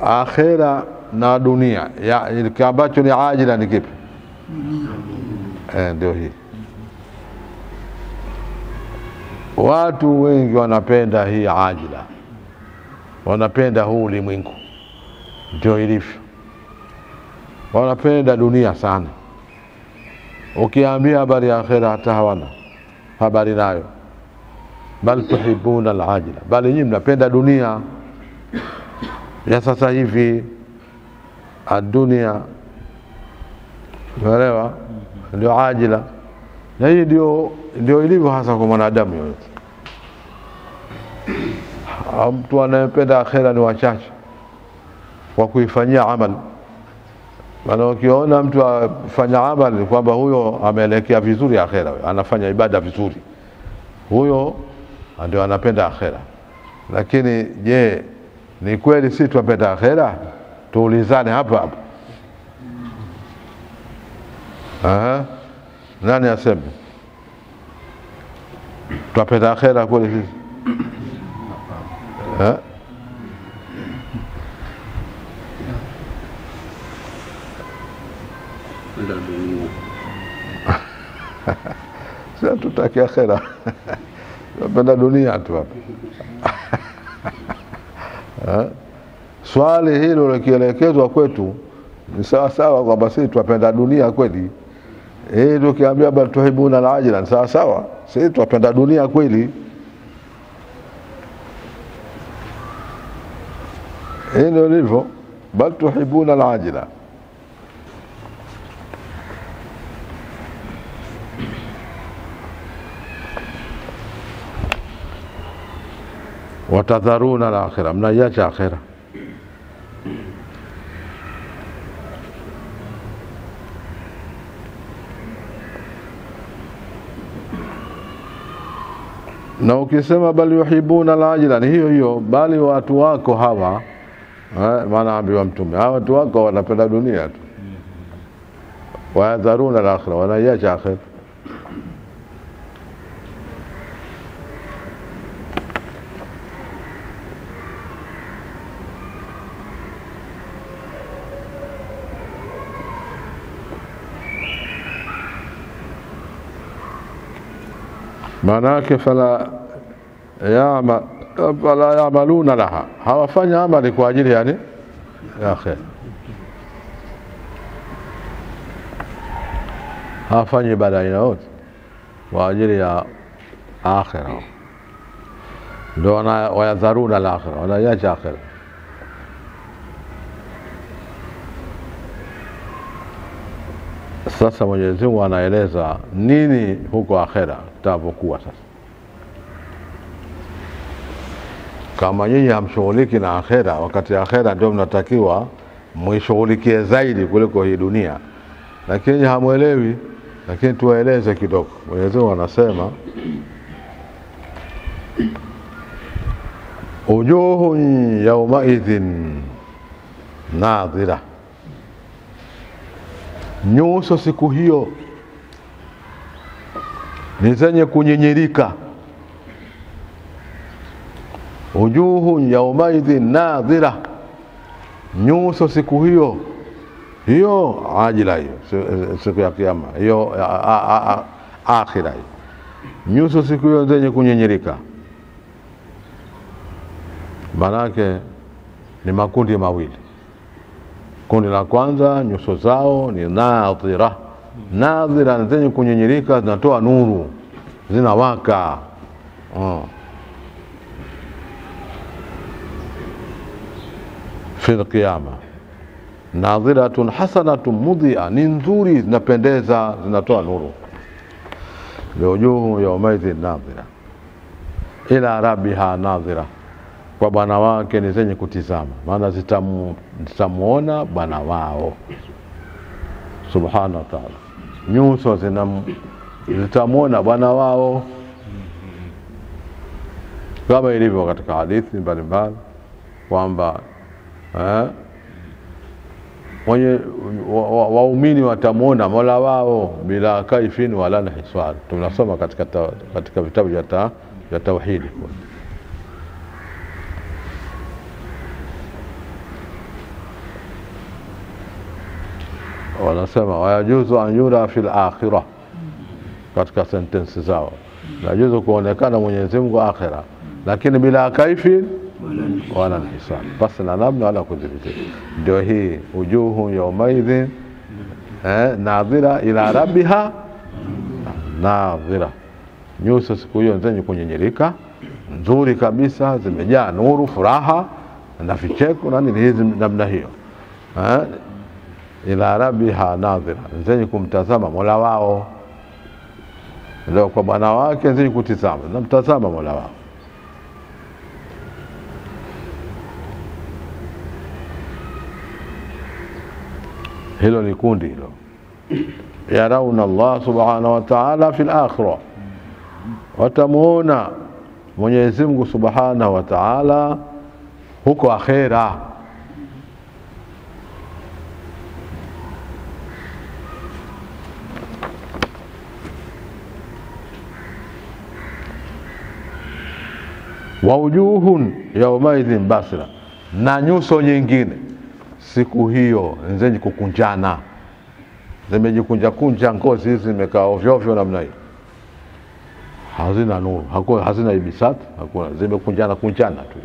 Akhira na dunia ya ambacho ni ajila ni kipi? Ndio hii. Watu wengi wanapenda hii ajila, wanapenda huu ulimwengu. Ndio ilivyo, wanapenda dunia sana. Ukiambia habari ya akhera hata hawana habari nayo. Bal tuhibuna al-ajila, bali nyinyi mnapenda dunia ya sasa hivi. Dunia, unaelewa? Ndio ajila. Na hii ndio ilivyo hasa kwa mwanadamu yote. Mtu anayependa akhera ni wachache kwa kuifanyia amal. Maana ukiona mtu afanya amal kwamba huyo ameelekea vizuri akhera, anafanya ibada vizuri, huyo ndio anapenda akhera. Lakini je, ni kweli sisi tunapenda akhera? Tuulizane hapa. Nani aseme tunapenda akhera kweli sisi? Sasa tutaki akhera, tunapenda dunia tu hapa. Swali hilo likielekezwa kwetu ni sawa sawa kwamba sisi tunapenda dunia kweli. tukiambia bal tuhibuna al-ajila sawa sawa, sisi tunapenda dunia kweli. Ndio hivyo, bal tuhibuna al-ajila. Watadharuna al-akhirah, mnaiacha akhirah. Na ukisema bali yuhibuna al-ajila, ni hiyo hiyo, bali watu wako hawa, maana ambiwa mtume, hawa watu wako wanapenda dunia tu. Wayadharuna al-akhirah, wanaiacha akhirah. Manake fala ya'maluna laha, hawafanya amali kwa ajili ya akhirah. Hawafanyi ibada yote kwa ajili ya akhirah. Ndio wayadharuna al-akhirah, wanaiacha akhirah. Sasa Mwenyezi Mungu anaeleza nini huko akhera tutapokuwa. Sasa kama nyinyi hamshughuliki na akhera, wakati akhera ndio mnatakiwa muishughulikie zaidi kuliko hii dunia, lakini hamuelewi. Lakini tuwaeleze kidogo. Mwenyezi Mungu anasema ujuhun yawma idhin nadhira, nyuso siku hiyo ni zenye kunyenyerika. Ujuhun yawmaidhin nadhira, nyuso siku hiyo ajila, hiyo siku ya kiyama, hiyo akhira. Nyuso siku hiyo zenye kunyenyerika, manake ni makundi mawili. Kundi la kwanza nyuso zao ni nadhira. Nadhira ni zenye kunyenyerika, zinatoa nuru, zinawaka. Fil qiyama nadhiratun hasanatun mudhi'a, ni nzuri, zinapendeza, zinatoa nuru. Wujuhu yawmaidhin nadhira ila rabbiha nadhira, kwa bwana wake ni zenye kutizama, maana zitamuona bwana wao subhanahu wa ta'ala. Nyuso zitamuona bwana wao, kama ilivyo katika hadithi mbalimbali kwamba waumini watamuona Mola wao bila kaifin wala hiswal. Tunasoma katika vitabu vya tauhidi. Wanasema wayajuzu an yura fil akhirah, katika sentensi zao najuzu kuonekana Mwenyezi Mungu akhira, lakini bila kaifi wala hisab, basi na namna wala kudhibiti. Ndio hii ujuhu yawmaidhin nadhira ila rabbiha nadhira, nyuso siku hiyo zenye kunyenyerika, nzuri kabisa, zimejaa nuru, furaha na vicheko na nini, hizi namna hiyo. Ila rabbiha nadhira, zenye kumtazama Mola wao. Ndio kwa bwana wake zenye kutizama na mtazama Mola wao. Hilo ni kundi hilo. Yarauna Allah subhanahu wa ta'ala fil akhirah, watamuona Mwenyezi Mungu subhanahu wa ta'ala huko akhera. Wa wujuhun yawmaidhin basira, na nyuso nyingine siku hiyo zenye kukunjana, zimejikunja kunja, ngozi hizi zimekaa ovyo ovyo namna hii, hazina nuru, hazina ibisat, hakuna, zimekunjana kunjana tu.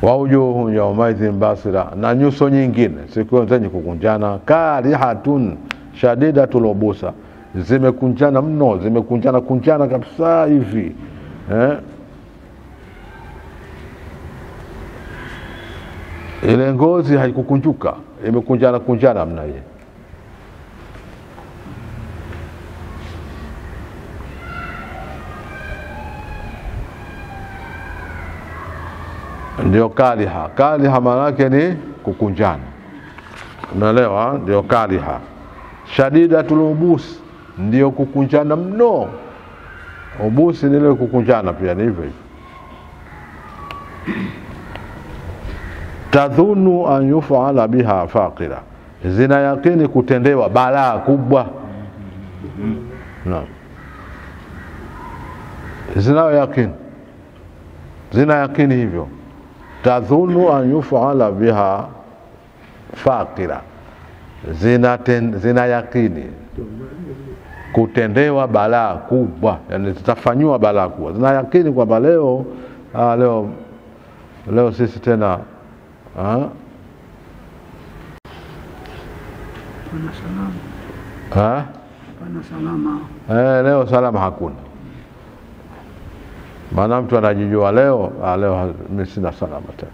wa wujuhu yawmaidhin basira, na nyuso nyingine siku zenye kukunjana, karihatun shadidatul ubusa, zimekunjana mno, zimekunjana kabisa hivi ile ngozi haikukunjuka, imekunjana mna hiyo. Ndio kaliha maana yake ni kukunjana, unaelewa? Ndio kaliha. Shadidatul ubus ndio kukunjana mno, ubusi ni ile kukunjana pia ni hivyo. Tadhunu an yuf'ala biha faqira, zina yakini kutendewa balaa kubwa. Zina yakini hivyo. Tadhunu an yuf'ala biha faqira, zina yakini kutendewa balaa kubwa, yani zitafanywa balaa kubwa. Zina yakini kwamba leo sisi tena Pana salama. Leo salama hakuna. Maana mtu anajijua leo mimi sina salama tena.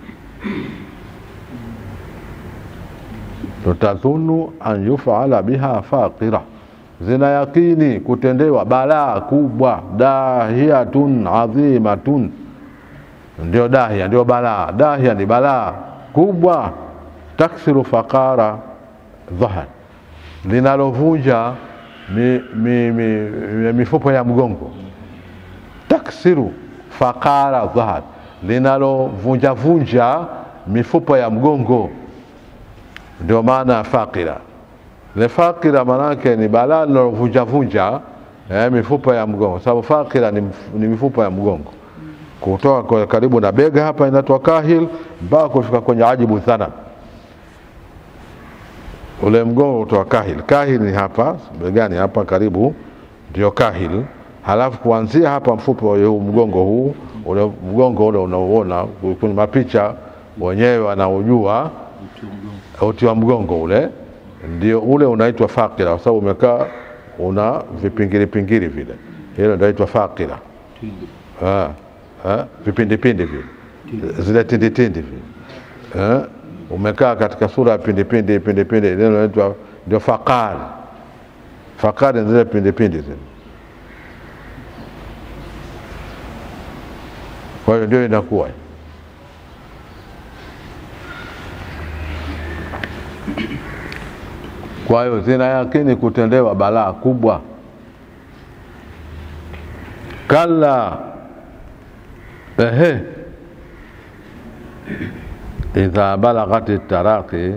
Tutadhunu an yuf'ala biha faqira, zina yakini kutendewa balaa kubwa. Dahiyatun adhimatun, ndio dahia, ndio balaa. Dahia ni balaa kubwa. Taksiru faqara dhahar, linalovunja mifupa ya mgongo. Taksiru faqara dhahar, linalovunja mifupa ya mgongo, ndio maana faqira. Le faqira maana yake ni balaa linalovunja mifupa ya mgongo, sababu faqira ni mifupa ya mgongo kutoka karibu na bega hapa inaitwa kahil mpaka kufika kwenye ajibu thana, ule mgongo kutoka kahil. Kahil ni hapa begani hapa karibu, ndio kahil. Halafu kuanzia hapa mfupa wa mgongo huu, ule mgongo ule unaoona kwenye mapicha wenyewe wanaojua uti wa mgongo ule, ndio ule unaitwa faqira, kwa sababu umekaa una vipingili vile, hilo ndio inaitwa faqira. Vipindi vile, zile tindi vile, umekaa katika sura ya pindi, ndio inaitwa ndio faqar. Faqar ni zile pindi zile. Kwa hiyo ndio inakuwa. Kwa hiyo zina yakini kutendewa balaa kubwa. Kalla idha balagati taraqi,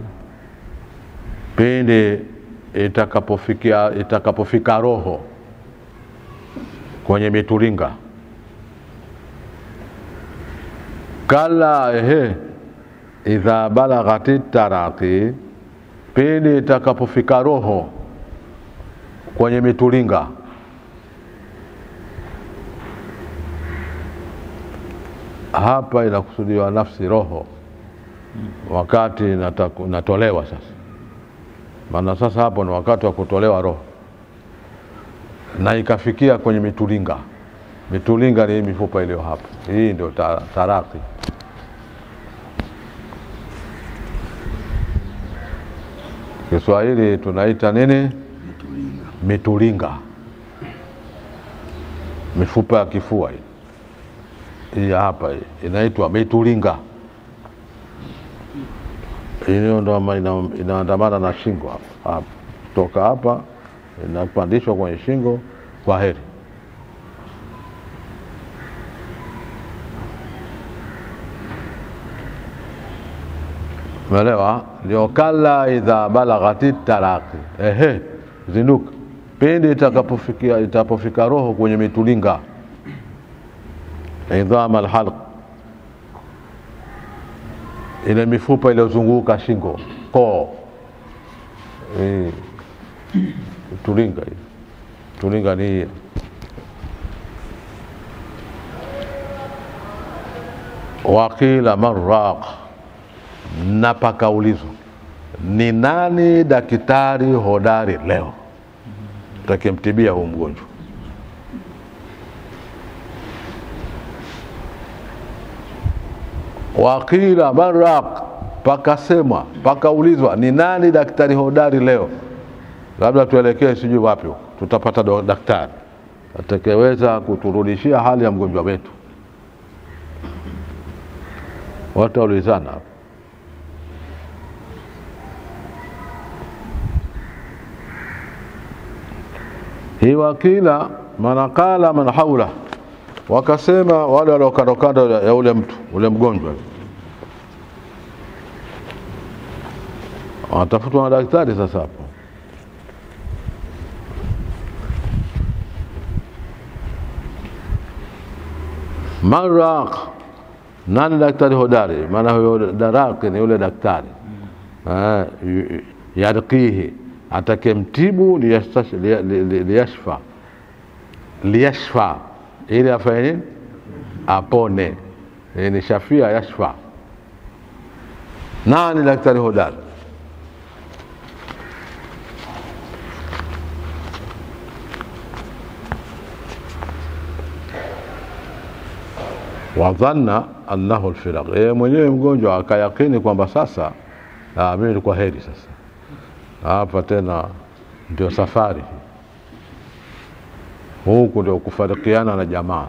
pindi itakapofika roho kwenye mitulinga. Kalla idha balagati taraqi, pindi itakapofika roho kwenye mitulinga. Hapa inakusudiwa nafsi, roho, wakati natolewa sasa. Maana sasa hapo ni wakati wa kutolewa roho, na ikafikia kwenye mitulinga. Mitulinga ni mifupa iliyo hapa, hii ndio taraqi. Kiswahili tunaita nini? Mitulinga. Mifupa ya kifua hii hapa inaitwa mitulinga. Hii ndio inaandamana na shingo hapa. Toka hapa inapandishwa kwenye shingo kwa heri. Umeelewa? Ndio kalla idha balagati taraqi. Zinduka pindi itapofika roho kwenye mitulinga. Idham alhalq, ile mifupa iliyozunguka shingo, koo. Tulinga ni Waqila marraq, na pakaulizwa ni nani daktari hodari leo takimtibia huyu mgonjwa. Waqila marraq, pakasema pakaulizwa ni nani daktari hodari leo. Labda tuelekee sijui wapi, tutapata daktari atakayeweza kuturudishia hali ya mgonjwa wetu. Wataulizana hapo. Hii wakila manakala man haula, wakasema wale waliokando ya ule mtu, ule mgonjwa. Watafutwa na daktari sasa hapo. Marraq, nani daktari hodari? Maana huyo daraki ni yule daktari yarqihi, atakemtibu liyashfa, ili afanye nini? Apone. Ni shafia yashfa. Nani daktari hodari? Wadhanna annahu alfiraq, mwenyewe mgonjwa akayakini kwamba sasa mimi nilikuwa heri, sasa hapa tena ndio safari huku, ndio kufarikiana na jamaa.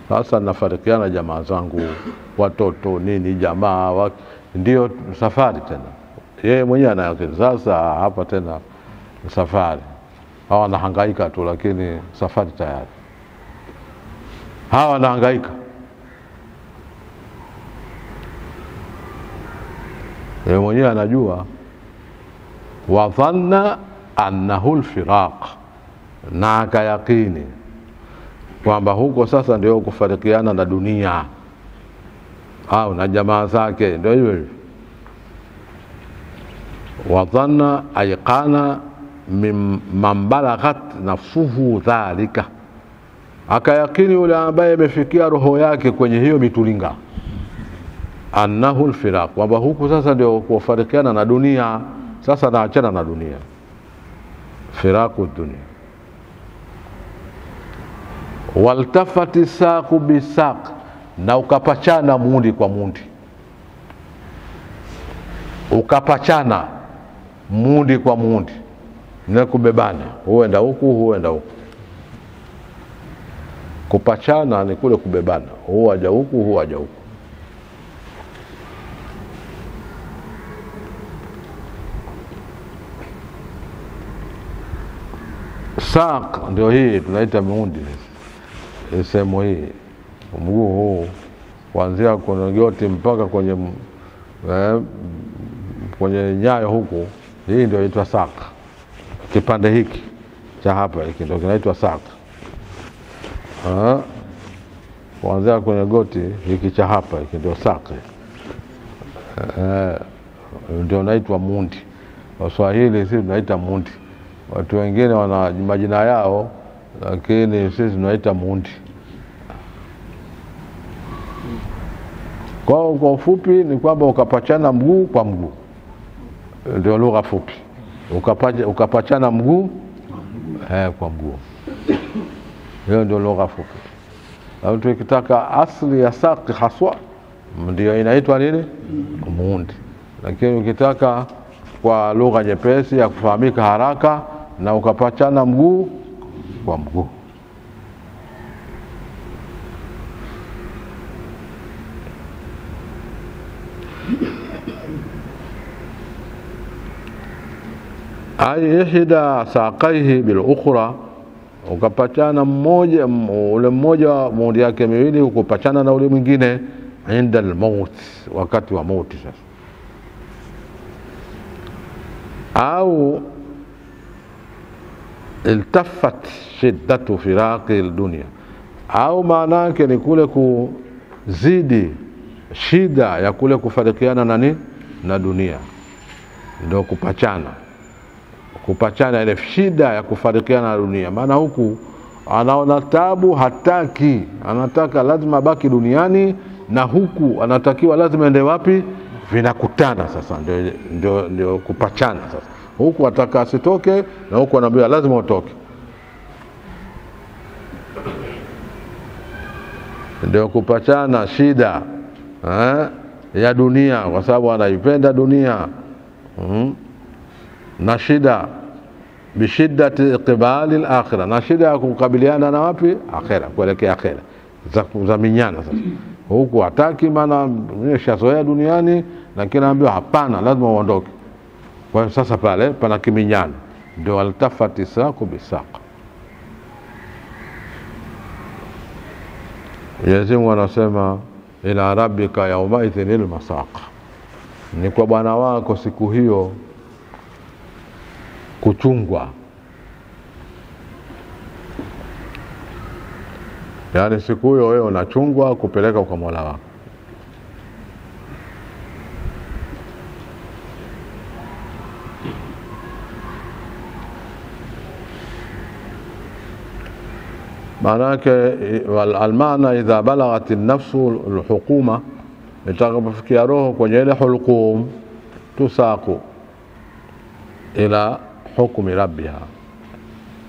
Sasa nafarikiana na jamaa zangu, watoto nini, jamaa ndio safari tena. Yeye mwenyewe anayakini sasa hapa tena safari. Hawa wanahangaika tu, lakini safari tayari. Hawa wanahangaika, yeye mwenyewe anajua. Wa dhanna annahu alfiraq, na akayakini kwamba huko sasa ndio kufarikiana na dunia au na jamaa zake, ndio hivyo. Wa dhanna ayqana mimman balaghat nafsuhu dhalika, akayakini yule ambaye imefikia roho yake kwenye hiyo mitulinga, annahu alfiraq, kwamba huku sasa ndio kufarikiana na dunia. Sasa naachana na dunia, firaku dunia. Waltafati saqu bisaq, na ukapachana mundi kwa mundi, ukapachana mundi kwa mundi, na kubebana, huenda huku huenda huku. Kupachana ni kule kubebana, huaja huku huaja huku. Saq ndio hii tunaita muundi. Sehemu hii, mguu huu kuanzia kwenye goti mpaka kwenye nyayo huku, hii ndio inaitwa saq. Kipande hiki cha hapa hiki ndio kinaitwa saq. Kuanzia kwenye goti hiki cha hapa hiki ndio saq. Ndio inaitwa muundi. Kwa Swahili sisi tunaita muundi. Watu wengine wana majina yao, lakini sisi tunaita muundi. Kwa ufupi ni kwamba ukapachana mguu kwa mguu, ndio lugha fupi. Ukapachana mguu kwa mguu, hiyo ndio lugha fupi. Au tukitaka asli ya saq haswa, ndio inaitwa nini? Muundi. Lakini ukitaka kwa lugha nyepesi ya kufahamika haraka, na ukapachana mguu kwa mguu. Ay ihda saqaihi bil ukhra, ukapachana mmoja, ule mmoja muundi yake miwili ukapachana na ule mwingine, inda al-maut, wakati wa mauti. Sasa au iltafat shiddatu firaqi al-dunya, au maana yake ni kule kuzidi shida ya kule kufarikiana na dunia, ndio kupachana. Kupachana ile shida ya kufarikiana na dunia. Maana huku anaona tabu, hataki, anataka lazima baki duniani na huku anatakiwa lazima ende wapi, vinakutana sasa, ndio kupachana sasa. Huku ataka asitoke na huku anaambia lazima utoke, ndio kupachana shida ya dunia, kwa sababu anaipenda dunia. Na shida bishiddati iqbali al-akhirah, na shida ya kukabiliana na wapi, akhira, kuelekea akhira, za minyana sasa. Huku hataki, maana nimeshazoea duniani, lakini anaambiwa hapana, lazima uondoke. Kwa hiyo sasa pale pana kiminyana, ndio altafati saqu bisaq. Mwenyezi Mungu anasema ila rabbika yawma idhinil masaq, ni kwa Bwana wako siku hiyo kuchungwa. Yani siku hiyo wewe unachungwa kupeleka kwa Mola wako. Maanake al-maana idha balaghat an-nafsu al-hukuma, itakapofikia roho kwenye ile hulqum, tusaqu ila hukmi rabbiha,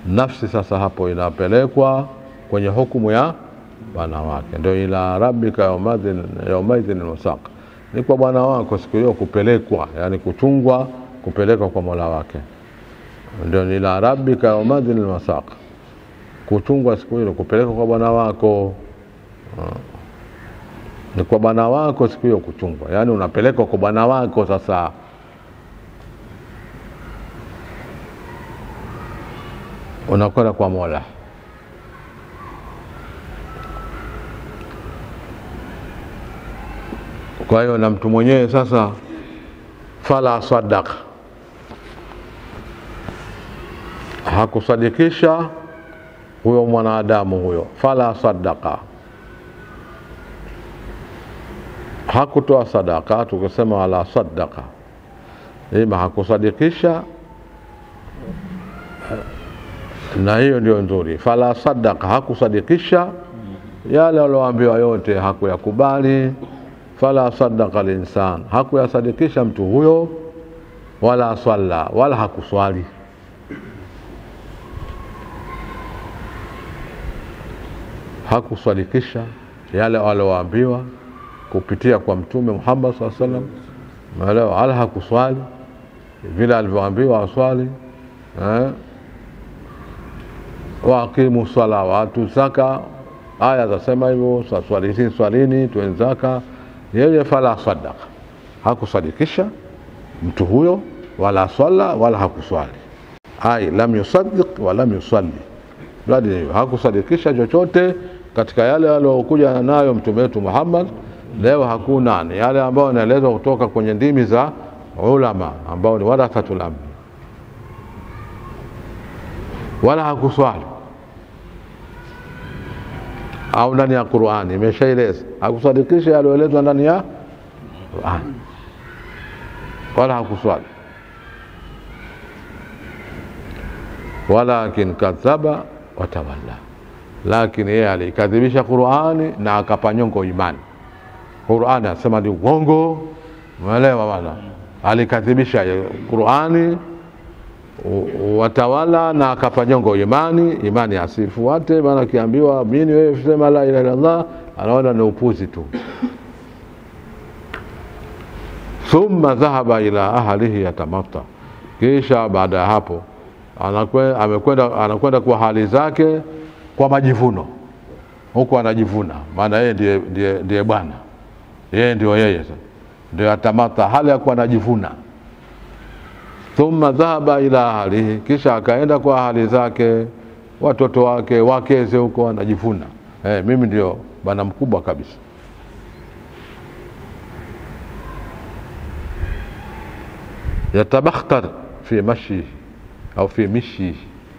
nafsi sasa hapo inapelekwa kwenye hukumu ya Bwana wake. Ndio ila rabbika yawmaidhin al-masaq, ni kwa Bwana wako siku hiyo kupelekwa, yani kuchungwa, kupelekwa kwa Mola wake. Ndio ila rabbika yawmaidhin al-masaq, kuchungwa siku hiyo, kupelekwa kwa Bwana wako. Ni kwa Bwana wako siku hiyo kuchungwa, yani unapelekwa kwa Bwana wako sasa. Unakwenda kwa Mola. Kwa hiyo na mtu mwenyewe sasa fala sadaka, hakusadikisha huyo mwanadamu huyo, fala sadaka, hakutoa sadaka. Tukisema wala sadaka, ima hakusadikisha, na hiyo ndio nzuri. Fala sadaka, hakusadikisha yale walioambiwa yote, hakuyakubali. Fala sadaka al-insan, hakuyasadikisha mtu huyo. Wala swalla, wala hakuswali. Hakusadikisha yale walioambiwa kupitia kwa Mtume Muhammad sallallahu alaihi wasallam, wala hakuswali vile alivyoambiwa aswali. Waqimu salawatu zaka, aya zasema hivyo, swalini tuenzaka. Yeye fala sadaka, hakusadikisha mtu huyo, wala swala wala hakuswali. Lam yusaddiq wa lam yusalli, bali hakusadikisha chochote katika yale aliyokuja nayo mtume wetu Muhammad. Leo hakuna ni yale ambayo yanaelezwa kutoka kwenye ndimi za ulama ambao ni warathatul anbiya, wala hakuswali. Au ndani ya Qur'ani imeshaeleza, hakusadikisha yaliyoelezwa ndani ya Qur'an, wala hakuswali. Walakin kadhaba wa tawalla, lakini yeye alikadhibisha Qur'ani na akapanyongo imani. Qur'ani asema ni uongo, umeelewa bwana? Alikadhibisha Qur'ani watawala na akapanyongo imani asifuate. Maana akiambiwa mimi wewe sema la ilaha illallah, anaona ni upuzi tu. Thumma dhahaba ila ahlihi yatamatta, kisha baada ya hapo anakwenda kwa hali zake kwa majivuno. Huko anajivuna, maana yeye ndiye bwana, yeye ndio yeye sasa, ndio atamata, hali ya kuwa anajivuna. Thumma dhahaba ila ahlihi, kisha akaenda kwa hali zake, watoto wake, wakeze, huko anajivuna, mimi ndio bwana mkubwa kabisa. Yatabakhtar fi mashi au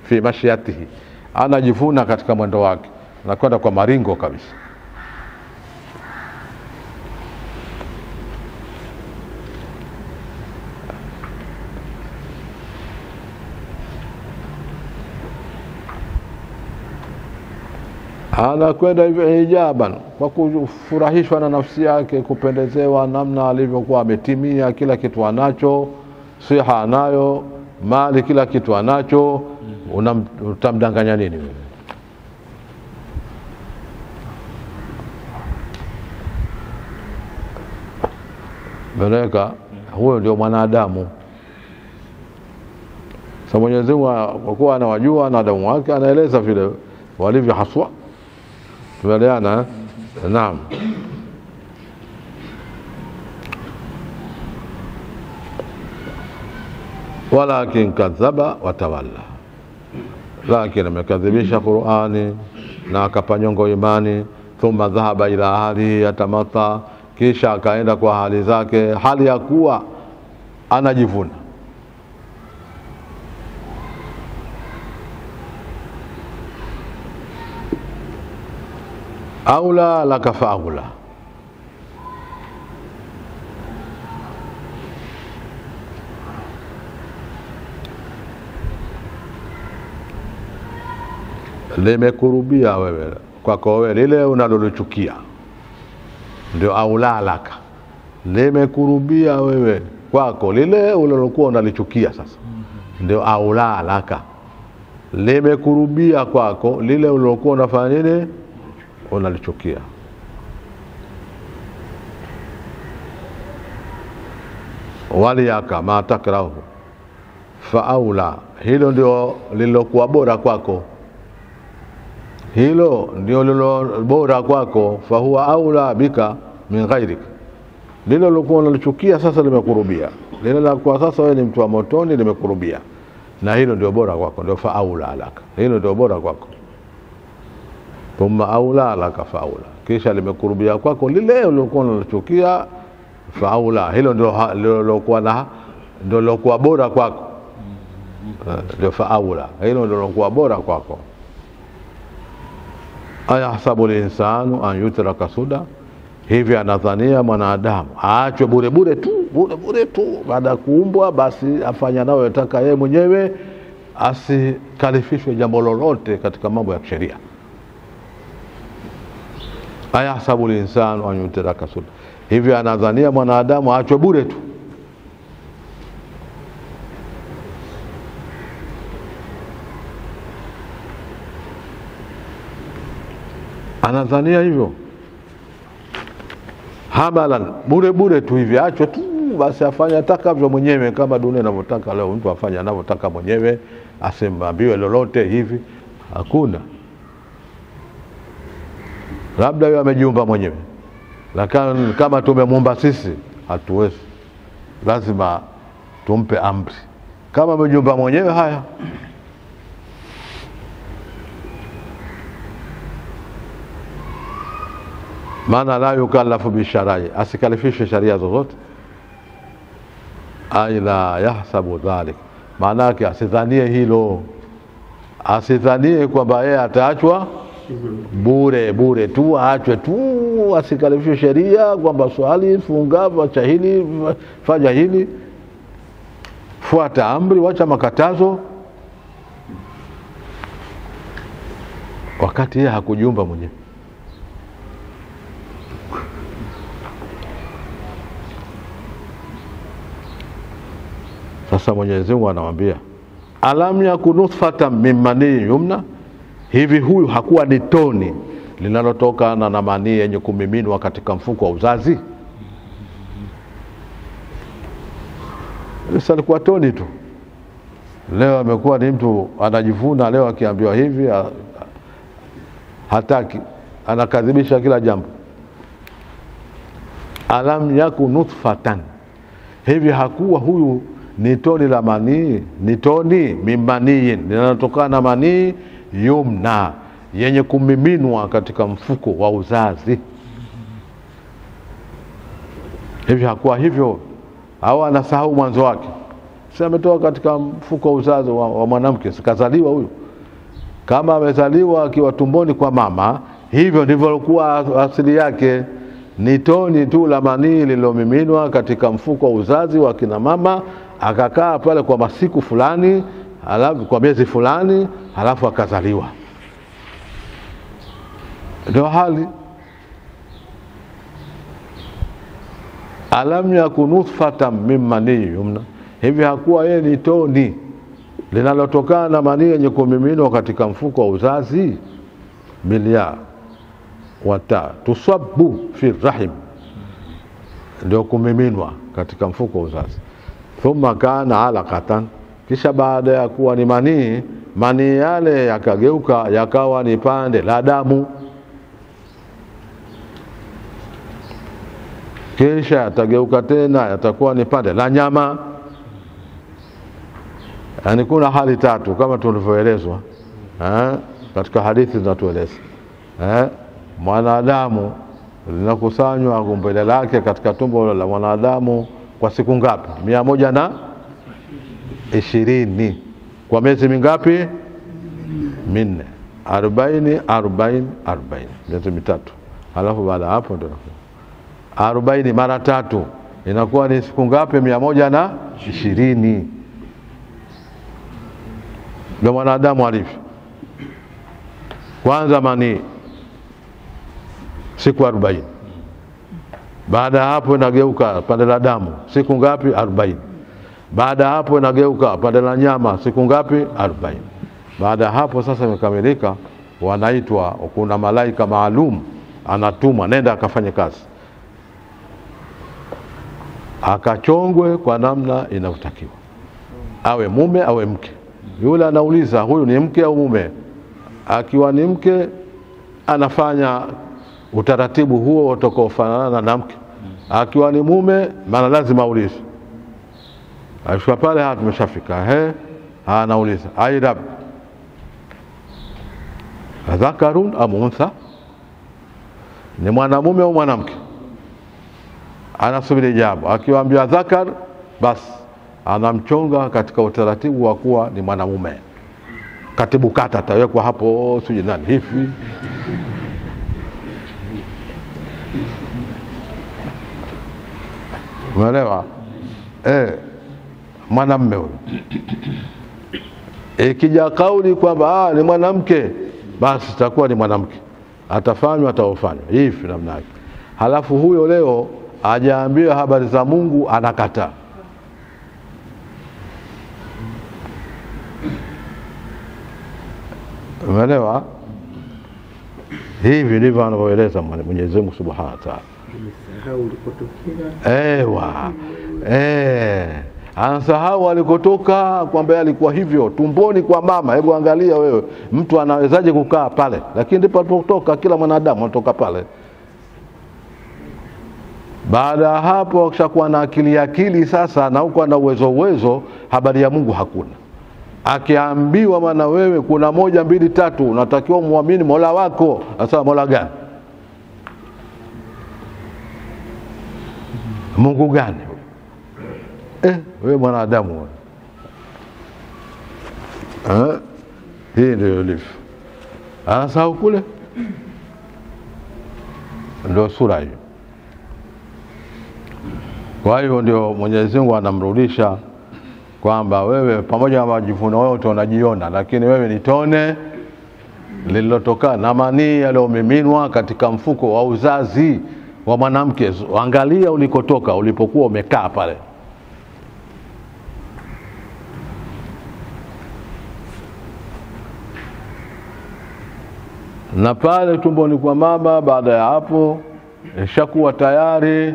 fi mashiyatihi, anajivuna katika mwendo wake, anakwenda kwa maringo kabisa. anakwenda hivyo ijaban, kwa kufurahishwa na nafsi yake, kupendezewa namna alivyokuwa ametimia, kila kitu anacho, siha anayo, mali kila kitu anacho, utamdanganya nini wewe? Beleka, huyo ndio mwanadamu. Sasa Mwenyezi Mungu kwa kuwa anawajua wanadamu wake, anaeleza vile walivyo haswa. Tuelewana? Naam. Walakin kadhaba wa tawalla, lakini amekadhibisha Qur'ani na akapanyongo imani. Thumma dhahaba ila ahlihi yatamata, kisha akaenda kwa hali zake hali ya kuwa anajivuna. Aula laka faula, limekurubia wewe kwako wewe lile unalolichukia, ndio aula laka. Limekurubia wewe kwako lile unalokuwa unalichukia, sasa ndio aula laka. Limekurubia kwako lile unalokuwa unafanya nini, unalichukia. Waliyaka ma takrahu faaula, hilo ndio lilokuwa bora kwako, hilo ndio lilo bora kwako. Fahuwa aula bika min ghairik, lilo lilokuwa unalichukia sasa limekurubia, lilo la kwa sasa wewe ni mtu wa motoni limekurubia, na hilo ndio bora kwako, ndio faaula laka, hilo ndio bora kwako. Thumma aula laka faula, kisha limekurubia kwako lile uliokuwa unalichukia, faula, hilo ndio lilokuwa na ndio lilokuwa bora kwako, ndio faula, hilo ndio lilokuwa bora kwako. Ayahsabu al-insanu an yutraka suda, hivi anadhania mwanadamu aachwe bure bure tu baada ya kuumbwa, basi afanya nayo yataka yeye mwenyewe, asikalifishwe jambo lolote katika mambo ya sheria. Ayahsabu al-insanu an yutraka suda, hivi anadhania mwanadamu aachwe bure tu. Anadhania hivyo hamalan, bure tu hivi achwe tu basi afanye atakavyo mwenyewe, kama dunia inavyotaka leo, mtu afanye anavyotaka mwenyewe, asimambiwe lolote hivi. Hakuna. Labda yeye amejiumba mwenyewe, lakini kama tumemuumba sisi hatuwezi, lazima tumpe amri. Kama amejiumba mwenyewe, haya maana la yukallafu bisharai, asikalifishwe sharia zozote. Aila yahsabu dhalik, maana yake asidhanie hilo, asidhanie kwamba yeye ataachwa bure tu, aachwe tu, asikalifishwe sheria kwamba swali, funga, wacha hili, fanya hili, fuata amri, wacha makatazo, wakati yeye hakujiumba mwenyewe. Sasa Mwenyezi Mungu anamwambia, alam yakun nutfatan min mani yumna, hivi huyu hakuwa ni toni linalotokana na mani yenye kumiminwa katika mfuko wa uzazi? Sasa alikuwa toni tu, leo amekuwa ni mtu anajivuna, leo akiambiwa hivi hataki, anakadhibisha kila jambo. Alam yakun nutfatan, hivi hakuwa huyu ni toni la manii, ni toni mimaniin, linalotokana na manii, yumna, yenye kumiminwa katika mfuko wa uzazi. Hivi hakuwa hivyo, au anasahau mwanzo wake? Si ametoka katika mfuko wa uzazi wa mwanamke, sikazaliwa huyu. Kama amezaliwa akiwa tumboni kwa mama, hivyo ndivyo alikuwa asili yake, ni toni tu la manii lililomiminwa katika mfuko wa uzazi wa kina mama, akakaa pale kwa masiku fulani, halafu kwa miezi fulani, halafu akazaliwa. ndio hali. Alam yakun nutfatan min mani yumna, hivi hakuwa yeye ni toni linalotokana na mani yenye kumiminwa katika mfuko wa uzazi. Bilia wata tusabbu fi rahim, ndio kumiminwa katika mfuko wa uzazi. Thumma kana alaqatan, kisha baada ya kuwa ni mani yale yakageuka yakawa ni pande la damu, kisha yatageuka tena yatakuwa ni pande la nyama. Yani kuna hali tatu kama tulivyoelezwa katika hadithi zinatueleza. Mwanadamu linakusanywa gumbele lake katika tumbo la mwanadamu kwa siku ngapi? 120. Kwa miezi mingapi? 4. 40 40 40, miezi mitatu. Halafu baada hapo ndio 40 mara 3 inakuwa ni siku ngapi? 120. Ndio mwanadamu alivyo. Kwanza mani siku 40. Baada hapo inageuka pande la damu siku ngapi? 40. Baada hapo inageuka pande la nyama siku ngapi? 40. Baada hapo sasa imekamilika, wanaitwa, kuna malaika maalum anatumwa, nenda akafanye kazi, akachongwe kwa namna inayotakiwa, awe mume awe mke. Yule anauliza huyu ni mke au mume? Akiwa ni mke anafanya utaratibu huo utakaofanana na mke. Akiwa ni mume maana lazima aulize. Akifika pale tumeshafika, anauliza ai rab dhakarun am untha, ni mwanamume au mwanamke? Anasubiri jawabu. Akiwaambia dhakar, basi anamchonga katika utaratibu wa kuwa ni mwanamume. Katibu kata atawekwa hapo, sije nani hivi. Umeelewa? Mwanamume huyo. Ikija kauli kwamba ni mwanamke, basi itakuwa ni mwanamke, atafanywa ataofanywa hivi namna yake. Halafu huyo leo hajaambiwa habari za Mungu, anakataa. Umeelewa? Hivi ndivyo anavyoeleza Mwenyezi Mungu Subhanahu wa Ta'ala. Anasahau alikotoka, kwamba alikuwa hivyo tumboni kwa mama. Hebu angalia wewe, mtu anawezaje kukaa pale? Lakini ndipo alipotoka kila mwanadamu anatoka pale. Baada hapo akishakuwa na akili sasa, na huko ana uwezo, habari ya Mungu hakuna. Akiambiwa maana wewe kuna 1 2 3 unatakiwa muamini Mola wako. Sasa Mola gani? Mungu gani? Wewe mwanadamu. Hii ndio ilivyo. Anasahau kule. Ndio sura hiyo. Kwa hiyo ndio Mwenyezi Mungu anamrudisha kwamba wewe pamoja na majivuno yote unajiona, lakini wewe ni tone lililotokana na manii yaliyomiminwa katika mfuko wa uzazi wa mwanamke. Angalia ulikotoka, ulipokuwa umekaa pale. Na pale tumboni kwa mama, baada ya hapo ishakuwa tayari,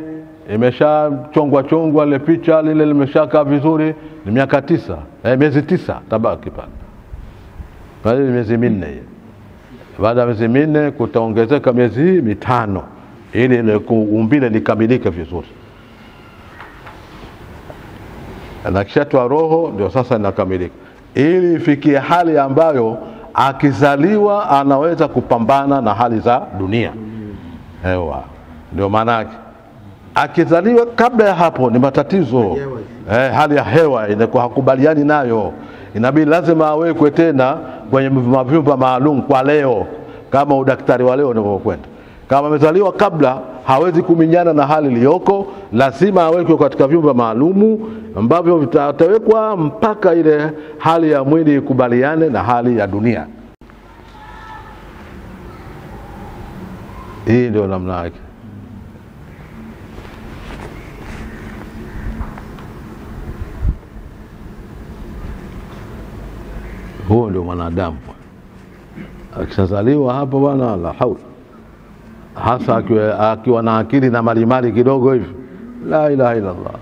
imeshachongwa ile picha lile limeshakaa vizuri, ni miaka 9, miezi 9 tabaki pale. Pale miezi 4. Baada ya miezi 4 kutaongezeka miezi 5 ili ile umbile likamilike vizuri. Na kisha toa roho ndio sasa inakamilika, ili ifikie hali ambayo akizaliwa anaweza kupambana na hali za dunia. Ndio maana yake. Akizaliwa kabla ya hapo ni matatizo. Hali ya hewa inakuwa hakubaliani nayo, inabidi lazima awekwe tena kwenye vyumba maalum kwa leo, kama udaktari wa leo unavyokwenda. Kama amezaliwa kabla, hawezi kuminyana na hali iliyoko, lazima awekwe katika vyumba maalumu ambavyo vitawekwa mpaka ile hali ya mwili ikubaliane na hali ya dunia. Hii ndio namna yake. Huo ndio mwanadamu. Akishazaliwa hapo bwana, la haula, hasa akiwa na akili na malimali kidogo hivi, la ilaha illa Allah,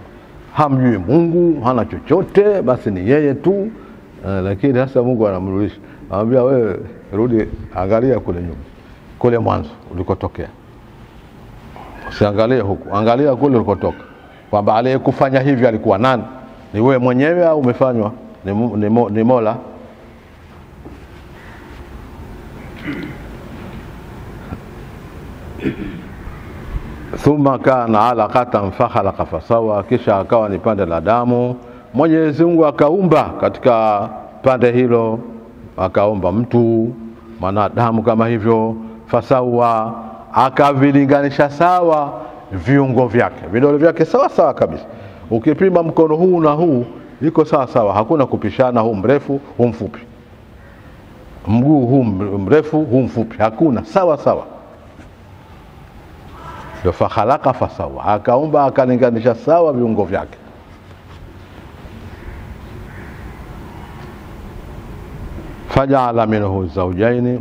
hamjui Mungu, hana chochote, basi ni yeye tu. Lakini sasa Mungu anamrudisha, anamwambia wewe rudi, angalia kule nyuma, kule mwanzo ulikotokea, usiangalie huku, angalia kule ulikotoka, kwamba aliyekufanya hivi alikuwa nani? Ni wewe mwenyewe au umefanywa ni Mola? Thumma kana alaqatan fakhalaqa fasawa, kisha akawa ni pande la damu. Mwenyezi Mungu akaumba katika pande hilo, akaumba mtu mwanadamu kama hivyo. Fasawa, akavilinganisha sawa viungo vyake, vidole vyake sawa sawa kabisa. Ukipima mkono huu na huu iko sawa sawa, hakuna kupishana, huu mrefu huu mfupi, mguu huu mrefu huu mfupi, hakuna, sawa sawa. Ndio fakhalaqa fasawa, akaumba akalinganisha sawa viungo vyake. Faja'ala minhu zawjaini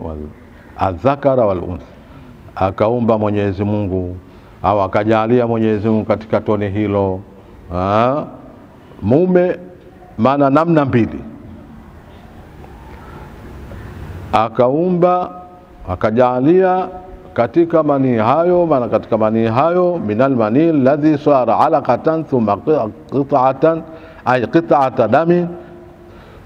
adh-dhakara wal-untha, akaumba Mwenyezi Mungu au akajalia Mwenyezi Mungu katika tone hilo mume, maana namna mbili. Akaumba akajalia katika mani hayo, maana katika mani hayo, minal mani alladhi sara alaqatan thumma qit'atan, ay qit'ata damin,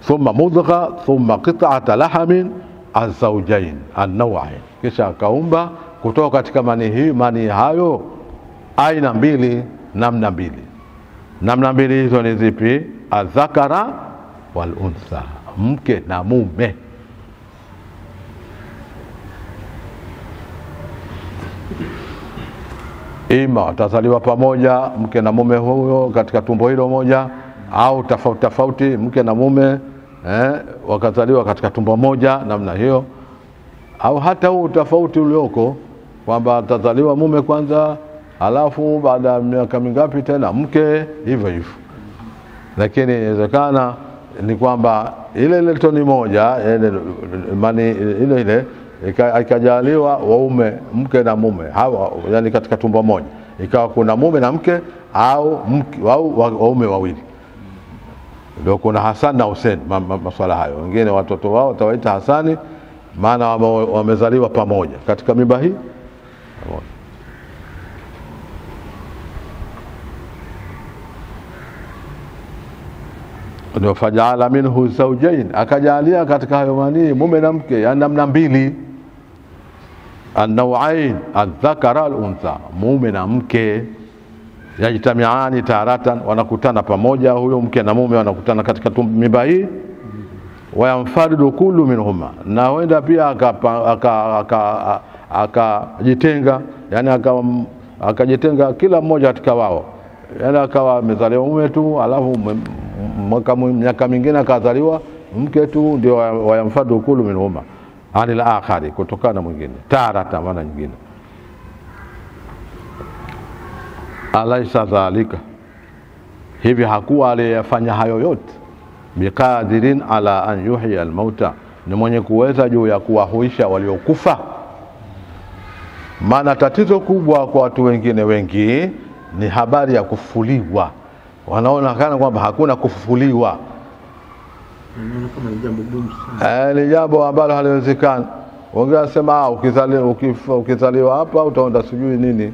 thumma mudgha, thumma qit'ata lahamin, az-zawjayn an-naw'ayn. Kisha akaumba kutoka katika mani hayo aina mbili, namna mbili. Namna mbili hizo ni zipi? Adh-dhakara wal-untha, mke na mume. Ima watazaliwa pamoja mke na mume huyo katika tumbo hilo moja, au tofauti tofauti mke na mume wakazaliwa katika tumbo moja namna hiyo, au hata huu tofauti ulioko kwamba atazaliwa mume kwanza alafu baada ya miaka mingapi tena mke, hivyo hivyo. Lakini inawezekana ni kwamba ile toni moja mani ile ikajaliwa waume mke na mume hawa, yani katika tumbo moja ikawa kuna mume na mke au mke au waume wawili. Ndio kuna Hassan na Hussein, masuala hayo. Wengine watoto wao watawaita Hasani, maana wamezaliwa pamoja katika mimba hii. Ndio faja'ala minhu zawjayn, akajalia katika hayo mani mume na mke, yani namna mbili. An-naw'ain adh-dhakara wal-untha, mume na mke yajtami'ani taratan, wanakutana pamoja, huyo mke na mume wanakutana katika mimba hii. Wayamfaridu kullu minhuma, na wenda pia akajitenga, yani akajitenga kila mmoja katika wao, yani akawa amezaliwa mume tu alafu miaka mingine akazaliwa mke tu. Ndio wayamfaridu kullu minhuma anil akhari, kutokana mwingine, tarata maana nyingine. Alaysa dhalika, hivi hakuwa aliyefanya hayo yote, biqadirin ala an yuhyi almauta, ni mwenye kuweza juu ya kuwahuisha waliokufa. Maana tatizo kubwa kwa watu wengine wengi ni habari ya kufufuliwa, wanaona kana kwamba hakuna kufufuliwa. Kama ni jambo gumu sana, ni jambo ambalo haliwezekani. Wangesema ukizaliwa hapa utaenda sijui nini,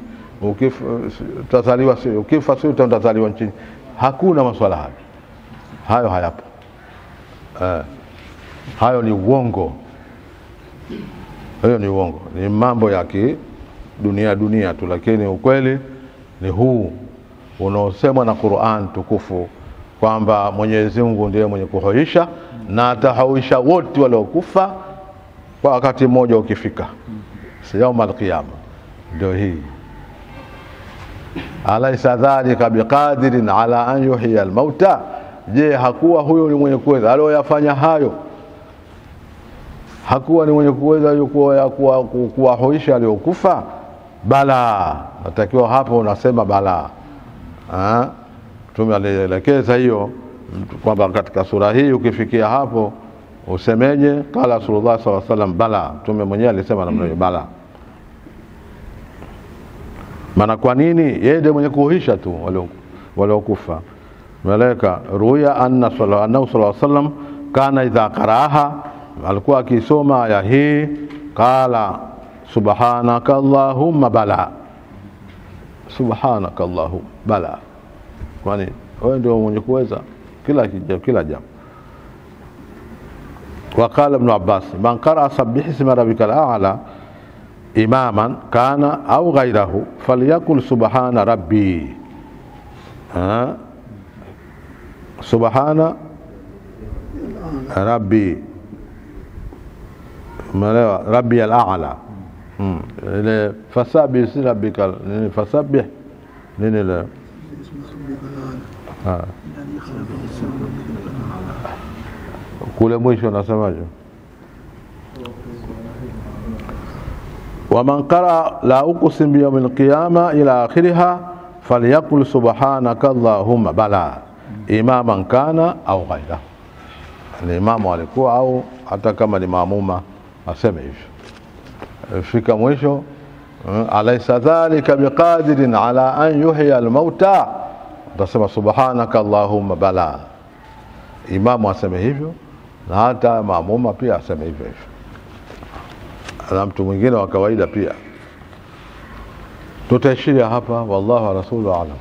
utazaliwa sio, ukifa sio utazaliwa nchini. Hakuna masuala hayo hayapo. Hayo ni uongo, hayo ni uongo, ni mambo ya dunia tu. Lakini ukweli ni huu unaosemwa na Qur'an tukufu, kwamba Mwenyezi Mungu ndiye mwenye kuhuisha na atahuisha wote waliokufa kwa wakati mmoja ukifika, siyauma al-qiyama. Ndio hii alaysa dhalika biqadirin ala an yuhyiya al-mauta, je hakuwa huyo ni mwenye kuweza aliyofanya hayo, hakuwa ni mwenye kuweza kuwahuisha waliokufa? bala, natakiwa hapo unasema bala. Mtume alielekeza hiyo kwamba katika sura hii ukifikia hapo usemeje, qala Rasulullah sallallahu alaihi wasallam bala. Mtume mwenyewe alisema namna hiyo, bala. Maana kwa nini? Yeye ndiye mwenye kuhuisha tu waliokufa. Malaika ruya anna sallallahu alaihi wasallam kana idha qara'aha, alikuwa akisoma aya hii, qala subhanaka allahumma bala, subhanaka allahumma bala. Kwani wewe ndio mwenye kuweza kila jambo. وقال ابن عباس من قرأ سبح اسم ربك الأعلى إماما كان أو غيره فليقل سبحان ربي، سبحان ربي ربي الأعلى. فسبح اسم ربك، فسبح لا kule mwisho nasemaje? ومن قرأ لا أقسم بيوم القيامة إلى آخرها فليقل سبحانك اللهم بلا إماما كان أو غيره. الإمام alikuwa au hata kama ni maamuma aseme hivyo. Fika mwisho, alaysa dhalika biqadirin ala an yuhya almauta, utasema subhanaka allahumma bala. Imamu aseme hivyo na hata maamuma pia aseme hivyo, na mtu mwingine wa kawaida pia. Tutaishia hapa, wallahu wa rasuluhu a'lam.